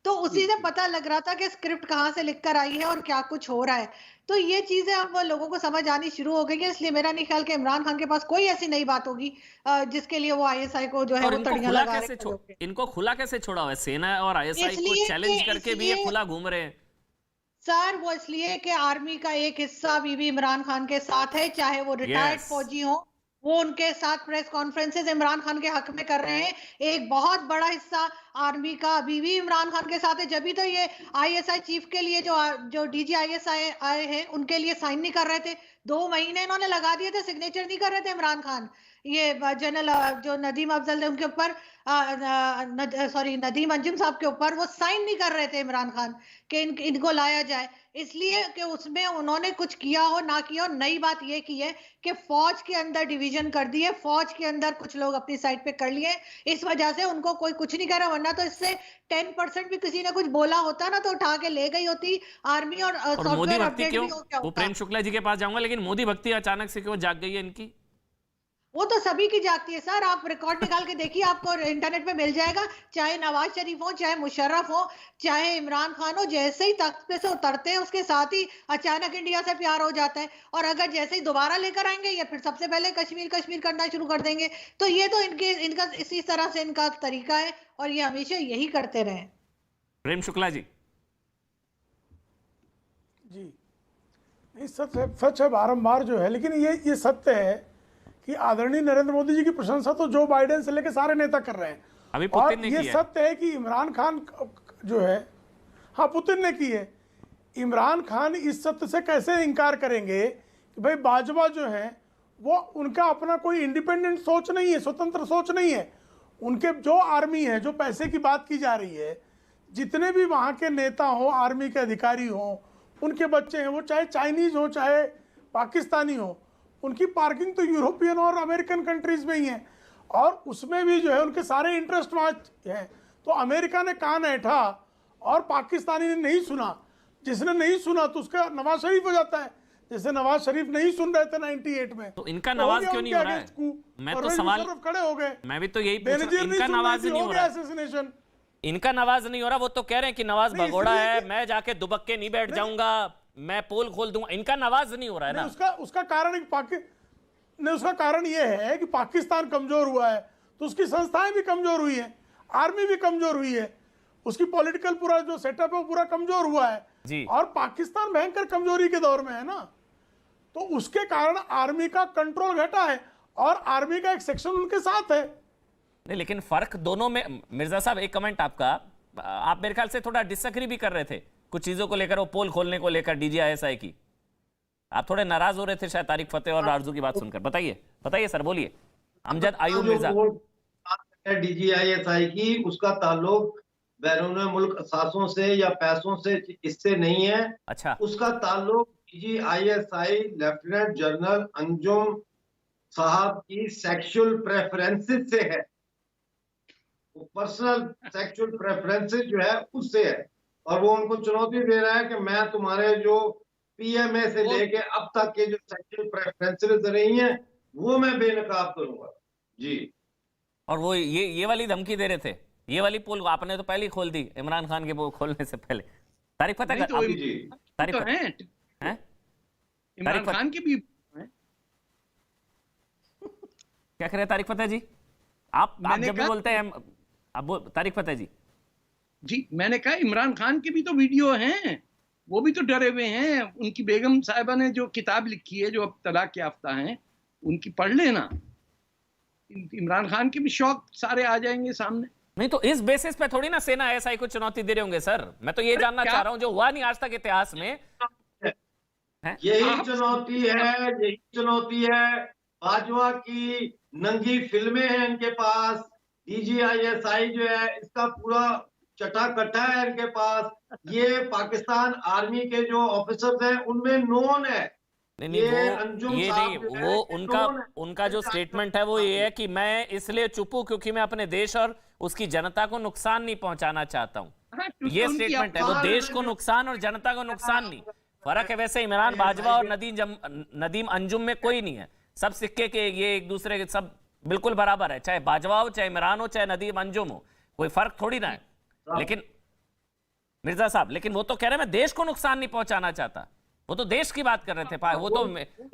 तो उसी से पता लग रहा था कि स्क्रिप्ट कहाँ से लिखकर आई है और क्या कुछ हो रहा है। तो ये चीजें अब लोगों को समझ आनी शुरू हो गई है। इसलिए मेरा नहीं ख्याल कि इमरान खान के पास कोई ऐसी नई बात होगी जिसके लिए वो ISI को जो है वो तड़ियां लगा रहे हैं। इनको खुला कैसे छोड़ा हुआ है? सेना और ISI को चैलेंज करके भी ये खुला घूम रहे हैं सर। वो इसलिए कि आर्मी का एक हिस्सा भी इमरान खान के साथ है, चाहे वो रिटायर्ड फौजी हो, वो उनके साथ प्रेस कॉन्फ्रेंसेस इमरान खान के हक में कर रहे हैं। एक बहुत बड़ा हिस्सा आर्मी का अभी भी इमरान खान के साथ है। जब भी तो ये ISI चीफ के लिए जो DGISI आए हैं उनके लिए साइन नहीं कर रहे थे। 2 महीने इन्होंने लगा दिए थे, सिग्नेचर नहीं कर रहे थे इमरान खान। ये जनरल जो नदीम अफजल थे उनके ऊपर, नदीम अंजुम साहब के ऊपर वो साइन नहीं कर रहे थे इमरान खान कि इनको लाया जाए, इसलिए कि उसमें उन्होंने कुछ किया हो ना किया हो। नई बात ये की है कि फौज के अंदर डिवीजन कर दी है, फौज के अंदर कुछ लोग अपनी साइड पे कर लिए, इस वजह से उनको कोई कुछ नहीं कर रहा। वरना तो इससे 10% भी किसी ने कुछ बोला होता ना तो उठा के ले गई होती आर्मी। और मोदी भक्ति क्यों? वो प्रेम शुक्ला जी के पास जाऊंगा, लेकिन मोदी भक्ति अचानक से क्यों जाग गई है इनकी? वो तो सभी की जागती है सर। आप रिकॉर्ड निकाल के देखिए, आपको इंटरनेट पे मिल जाएगा। चाहे नवाज शरीफ हो, चाहे मुशर्रफ हो, चाहे इमरान खान हो, जैसे ही तख्त पे से उतरते हैं उसके साथ ही अचानक इंडिया से प्यार हो जाता है। और अगर जैसे ही दोबारा लेकर आएंगे या फिर सबसे पहले कश्मीर करना शुरू कर देंगे। तो ये तो इनका इसी तरह से इनका तरीका है और ये हमेशा यही करते रहे। प्रेम शुक्ला जी सच है बारंबार जो है, लेकिन ये सत्य है कि आदरणीय नरेंद्र मोदी जी की प्रशंसा तो जो बाइडेन से लेकर सारे नेता कर रहे हैं। अभी पुतिन ने ये सत्य है कि इमरान खान जो है, हाँ पुतिन ने की है। इमरान खान इस सत्य से कैसे इनकार करेंगे कि भाई बाजवा जो है वो उनका अपना कोई इंडिपेंडेंट सोच नहीं है, स्वतंत्र सोच नहीं है। उनके जो आर्मी है, जो पैसे की बात की जा रही है, जितने भी वहाँ के नेता हो, आर्मी के अधिकारी हो, उनके बच्चे हैं, वो चाहे चाइनीज हो चाहे पाकिस्तानी हो, उनकी पार्किंग तो यूरोपियन और अमेरिकन कंट्रीज में ही है। और उसमें भी जो है उनके सारे इंटरेस्ट वहां हैं। तो अमेरिका ने कान ऐठा और पाकिस्तानी ने नहीं सुना। जिसने नहीं सुना तो उसका नवाज शरीफ हो जाता है। जैसे नवाज शरीफ नहीं सुन रहे थे 98 में, तो इनका नवाज क्यों नहीं हो रहा है? मैं तो सवाल खड़े हो गए। मैं भी तो यही पूछ रहा हूं, इनका नवाज नहीं हो रहा है। इनका नवाज नहीं हो रहा। वो तो कह रहे हैं कि नवाज भगोड़ा है, मैं जाके दुबक्के नहीं बैठ जाऊंगा, मैं पोल खोल दूंगा। इनका नवाज नहीं हो रहा है ना। उसका कारण ये है कि पाकिस्तान कमजोर हुआ है तो उसकी संस्थाएं भी कमजोर हुई है, आर्मी भी कमजोर हुई है, उसकी पॉलिटिकल पूरा जो सेटअप है वो पूरा कमजोर हुआ है जी। और पाकिस्तान भयंकर कमजोरी के दौर में है ना, तो उसके कारण आर्मी का कंट्रोल घटा है और आर्मी का एक सेक्शन उनके साथ है। नहीं, लेकिन फर्क दोनों में, मिर्जा साहब एक कमेंट आपका, आप मेरे ख्याल से थोड़ा डिसएग्री भी कर रहे थे कुछ चीजों को लेकर, वो पोल खोलने को लेकर DGISI की। आप थोड़े नाराज हो रहे थे शायद तारिक फतेह और आरजू की बात सुनकर। बताइए सर, बोलिए। अमजद अयूब मिर्जा। DGISI की, उसका ताल्लुक बैरून मुल्क असासों से या पैसों से इससे नहीं है। अच्छा। उसका ताल्लुक DGISI लेफ्टिनेंट जनरल अंजुम साहब की सेक्सुअल प्रेफरेंसेस से है। पर्सनल सेक्सुअल प्रेफरेंसेस जो है उससे है, और वो उनको चुनौती दे रहा है कि मैं तुम्हारे जो PMA से लेके अब तक के जो सेक्सुअल प्रेफरेंसेस रही हैं वो मैं बेनकाब करूंगा जी। और वो ये वाली धमकी दे रहे थे, ये वाली पोल आपने तो पहले ही खोल दी इमरान खान के वो खोलने से पहले। तारिक फतेह इमरान खान के भी क्या कह रहे हैं तारिक फतेह जी? आप जब भी बोलते हैं आप तारिक फतेह जी, मैंने कहा इमरान खान के भी तो वीडियो हैं, वो भी तो डरे हुए हैं। उनकी बेगम साहिबा ने जो किताब लिखी है, जो अब तलाक याफ्ता हैं, उनकी पढ़ लेना। इमरान खान के भी शौक सारे आ जाएंगे सामने। नहीं तो इस बेसिस पे थोड़ी ना सेना ISI को चुनौती दे रहे होंगे सर। मैं तो ये जानना चाह रहा हूं, जो हुआ नहीं आज तक इतिहास में। यही चुनौती है। बाजवा की नंगी फिल्में हैं इनके पास। DGISI जो है इसका पूरा चटा कट्टा है इनके पास। ये पाकिस्तान आर्मी के जो ऑफिसर्स हैं उनमें नोन है। वो उनका जो स्टेटमेंट है वो ये है कि मैं इसलिए चुप हूं क्योंकि मैं अपने देश और उसकी जनता को नुकसान नहीं पहुंचाना चाहता हूं। ये स्टेटमेंट है। वो देश को नुकसान और जनता को नुकसान नहीं। फर्क है वैसे इमरान बाजवा और नदीम अंजुम में कोई नहीं है। सब सिक्के के ये एक दूसरे के सब बिल्कुल बराबर है, चाहे बाजवा हो, चाहे इमरान हो, चाहे नदीम अंजुम हो, कोई फर्क थोड़ी ना है। लेकिन मिर्जा साहब, लेकिन वो तो कह रहे हैं मैं देश को नुकसान नहीं पहुंचाना चाहता। वो तो देश की बात कर रहे थे, वो तो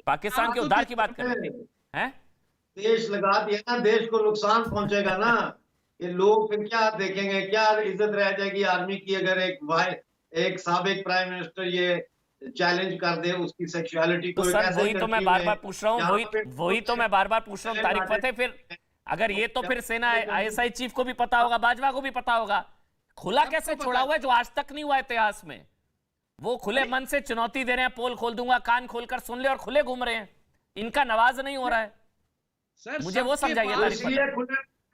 पाकिस्तान के उद्धार की बात कर रहे थे। हैं? देश लगा दिया ना, देश को नुकसान पहुंचेगा ना। ये लोग फिर क्या देखेंगे, क्या इज्जत रह जाएगी आर्मी की अगर एक साबिक प्राइम मिनिस्टर ये चैलेंज कर दे उसकी सेक्सुअलिटी को। तो सर वही तो मैं बार बार पूछ रहा हूँ, वही तो मैं बार बार पूछ रहा हूँ तारिक फतेह। फिर अगर ये तो फिर सेना ISI चीफ को भी पता होगा, बाजवा को भी पता होगा, खुला कैसे छोड़ा हुआ है जो आज तक नहीं हुआ इतिहास में। वो खुले मन से चुनौती दे रहे हैं, पोल खोल दूंगा, कान खोलकर सुन ले, और खुले घूम रहे हैं। इनका नवाज नहीं हो रहा है सर। मुझे वो समझाइए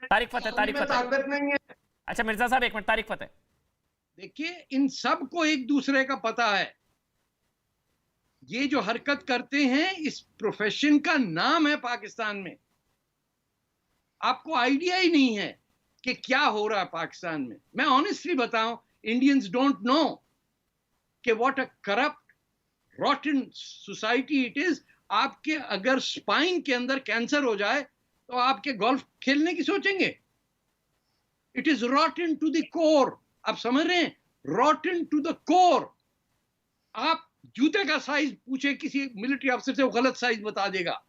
तारिक फतेह। अच्छा मिर्जा साहब एक मिनट, तारिक फतेह देखिए, इन सब को एक दूसरे का पता है। ये जो हरकत करते हैं, इस प्रोफेशन का नाम है पाकिस्तान में। आपको आइडिया ही नहीं है कि क्या हो रहा है पाकिस्तान में। मैं ऑनेस्टली बताऊं, इंडियंस डोंट नो कि what a corrupt रॉटन society it is. आपके अगर स्पाइन के अंदर कैंसर हो जाए तो आपके गोल्फ खेलने की सोचेंगे? It is rotten to the core. आप समझ रहे हैं? Rotten to the core. आप जूते का साइज पूछे किसी मिलिट्री अफसर से, वो गलत साइज बता देगा।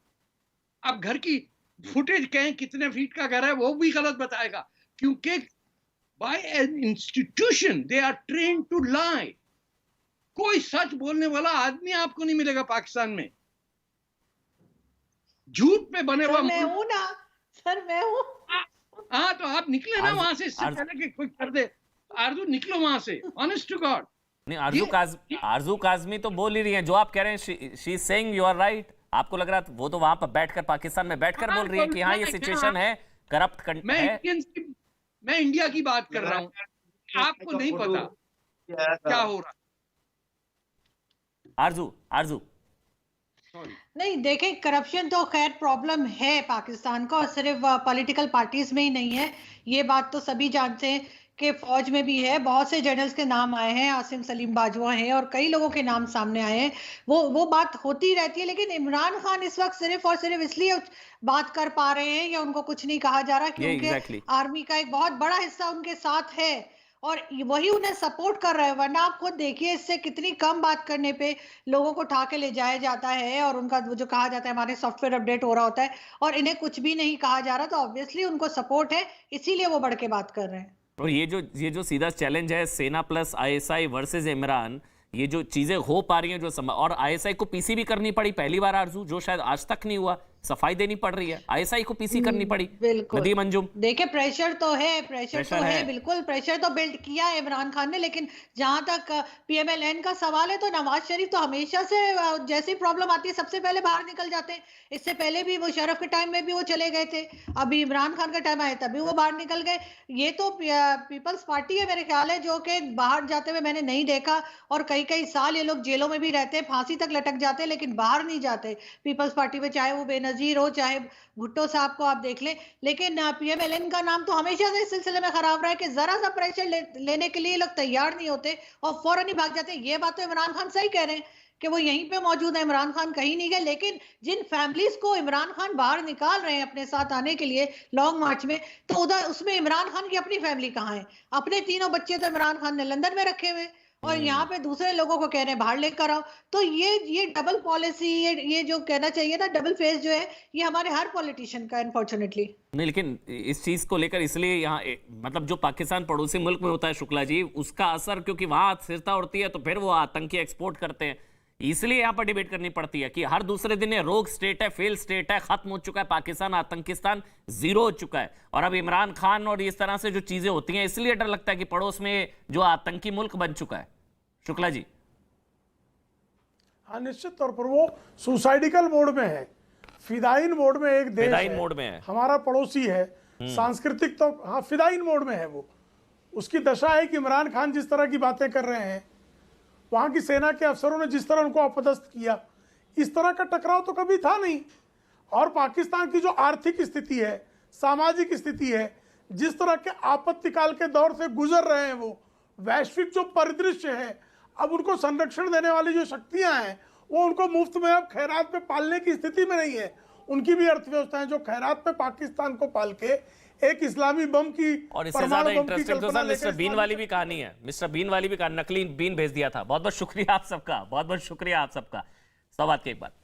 आप घर की फुटेज कहें कितने फीट का घर है, वो भी गलत बताएगा, क्योंकि by an institution they are trained to lie. कोई सच बोलने वाला आदमी आपको नहीं मिलेगा पाकिस्तान में। झूठ पे बने हुआ। मैं हूं ना सर, मैं हूं। हाँ, तो आप निकले ना वहां से, इससे पहले कि कोई कर दे। आरजू निकलो वहां से, ऑनेस्ट टू गॉड। नहीं, आरजू काजमी तो बोल ही रही हैं जो आप कह रहे हैं। She is saying you are right. आपको लग रहा है वो तो वहां पर बैठकर, पाकिस्तान में बैठकर बोल रही है कि हाँ ये सिचुएशन है, करप्ट है। मैं इंडिया की बात कर रहा हूँ। आपको नहीं पता क्या हो रहा। आरजू नहीं, देखें, करप्शन तो खैर प्रॉब्लम है पाकिस्तान का, और सिर्फ पॉलिटिकल पार्टीज में ही नहीं है। ये बात तो सभी जानते हैं कि फौज में भी है। बहुत से जनरल्स के नाम आए हैं, आसिम सलीम बाजवा हैं और कई लोगों के नाम सामने आए हैं। वो बात होती रहती है, लेकिन इमरान खान इस वक्त सिर्फ और सिर्फ इसलिए बात कर पा रहे हैं या उनको कुछ नहीं कहा जा रहा क्योंकि आर्मी का एक बहुत बड़ा हिस्सा उनके साथ है और वही उन्हें सपोर्ट कर रहा है। वरना आप खुद देखिए, इससे कितनी कम बात करने पे लोगों को उठा के ले जाया जाता है और उनका जो कहा जाता है हमारे सॉफ्टवेयर अपडेट हो रहा होता है और इन्हें कुछ भी नहीं कहा जा रहा। तो ऑब्वियसली उनको सपोर्ट है, इसीलिए वो बढ़ के बात कर रहे हैं। और ये जो सीधा चैलेंज है सेना प्लस आईएसआई वर्सेस इमरान, ये जो चीजें हो पा रही हैं और आईएसआई को पीसी भी करनी पड़ी पहली बार आरजू, जो शायद आज तक नहीं हुआ, सफाई देनी पड़ रही है, आईएसआई को पीसी करनी पड़ी। बिल्कुल नदीम अंजुम, देखिए प्रेशर तो है, बिल्कुल प्रेशर तो बिल्ड किया है इमरान खान ने। लेकिन जहां तक पीएमएलएन का सवाल है तो नवाज शरीफ तो हमेशा से जैसी प्रॉब्लम आती है सबसे पहले बाहर निकल जाते हैं। इससे पहले भी मुशर्रफ के टाइम में भी वो चले गए थे, अभी इमरान खान का टाइम आया तभी वो बाहर निकल गए। ये तो पीपल्स पार्टी है मेरे ख्याल है, जो कि बाहर जाते हुए मैंने नहीं देखा और कई साल ये लोग जेलों में भी रहते हैं, फांसी तक लटक जाते हैं, लेकिन बाहर नहीं जाते पीपल्स पार्टी में, चाहे वो बेनजीर हो चाहे भुट्टो साहब को आप देख लें। लेकिन पीएमएलएन का नाम तो हमेशा से इस सिलसिले में खराब रहा है कि जरा सा प्रेशर लेने के लिए लोग तैयार नहीं होते और फौरन ही भाग जाते हैं। ये बात तो इमरान खान सही कह रहे हैं कि वो यहीं पे मौजूद है, इमरान खान कहीं नहीं गए। लेकिन जिन फैमिलीज को इमरान खान बाहर निकाल रहे हैं अपने साथ आने के लिए लॉन्ग मार्च में, तो उधर उसमें इमरान खान की अपनी फैमिली कहाँ है? अपने तीनों बच्चे तो इमरान खान ने लंदन में रखे हुए और यहाँ पे दूसरे लोगों को कह रहे हैं बाहर लेकर आओ। तो ये डबल पॉलिसी, ये जो कहना चाहिए ना डबल फेस जो है, ये हमारे हर पॉलिटिशियन का अनफॉर्चुनेटली। नहीं, लेकिन इस चीज को लेकर इसलिए यहाँ मतलब जो पाकिस्तान पड़ोसी मुल्क में होता है शुक्ला जी, उसका असर क्योंकि वहां स्थिरता उड़ती है तो फिर वो आतंकी एक्सपोर्ट करते हैं, इसलिए यहाँ पर डिबेट करनी पड़ती है कि हर दूसरे दिन ये रोग स्टेट है, फेल स्टेट है, खत्म हो चुका है पाकिस्तान, आतंकिस्तान जीरो हो चुका है। और अब इमरान खान और इस तरह से जो चीजें होती हैं, इसलिए डर लगता है कि पड़ोस में जो आतंकी मुल्क बन चुका है। शुक्ला जी, हाँ निश्चित तौर पर वो सुसाइडिकल मोड में है, फिदाइन मोड में एक देश है, मोड में है, हमारा पड़ोसी है, सांस्कृतिक तो हाँ फिदाइन मोड में है वो। उसकी दशा है कि इमरान खान जिस तरह की बातें कर रहे हैं, वहां की सेना के अफसरों ने जिस तरह उनको अपदस्थ किया, इस तरह का टकराव तो कभी था नहीं। और पाकिस्तान की जो आर्थिक स्थिति है, सामाजिक स्थिति है, जिस तरह के आपत्तिकाल के दौर से गुजर रहे हैं, वो वैश्विक जो परिदृश्य है, अब उनको संरक्षण देने वाली जो शक्तियां हैं वो उनको मुफ्त में अब खैरात पे पालने की स्थिति में नहीं है। उनकी भी अर्थव्यवस्था है जो खैरात पे पाकिस्तान को पाल के एक इस्लामी बम की, और इससे ज्यादा इंटरेस्टिंग तो सर मिस्टर बीन वाली भी कहानी है, मिस्टर बीन वाली भी कहानी, नकली बीन भेज दिया था। बहुत बहुत शुक्रिया आप सबका, बहुत बहुत शुक्रिया आप सबका। सवाल की एक बात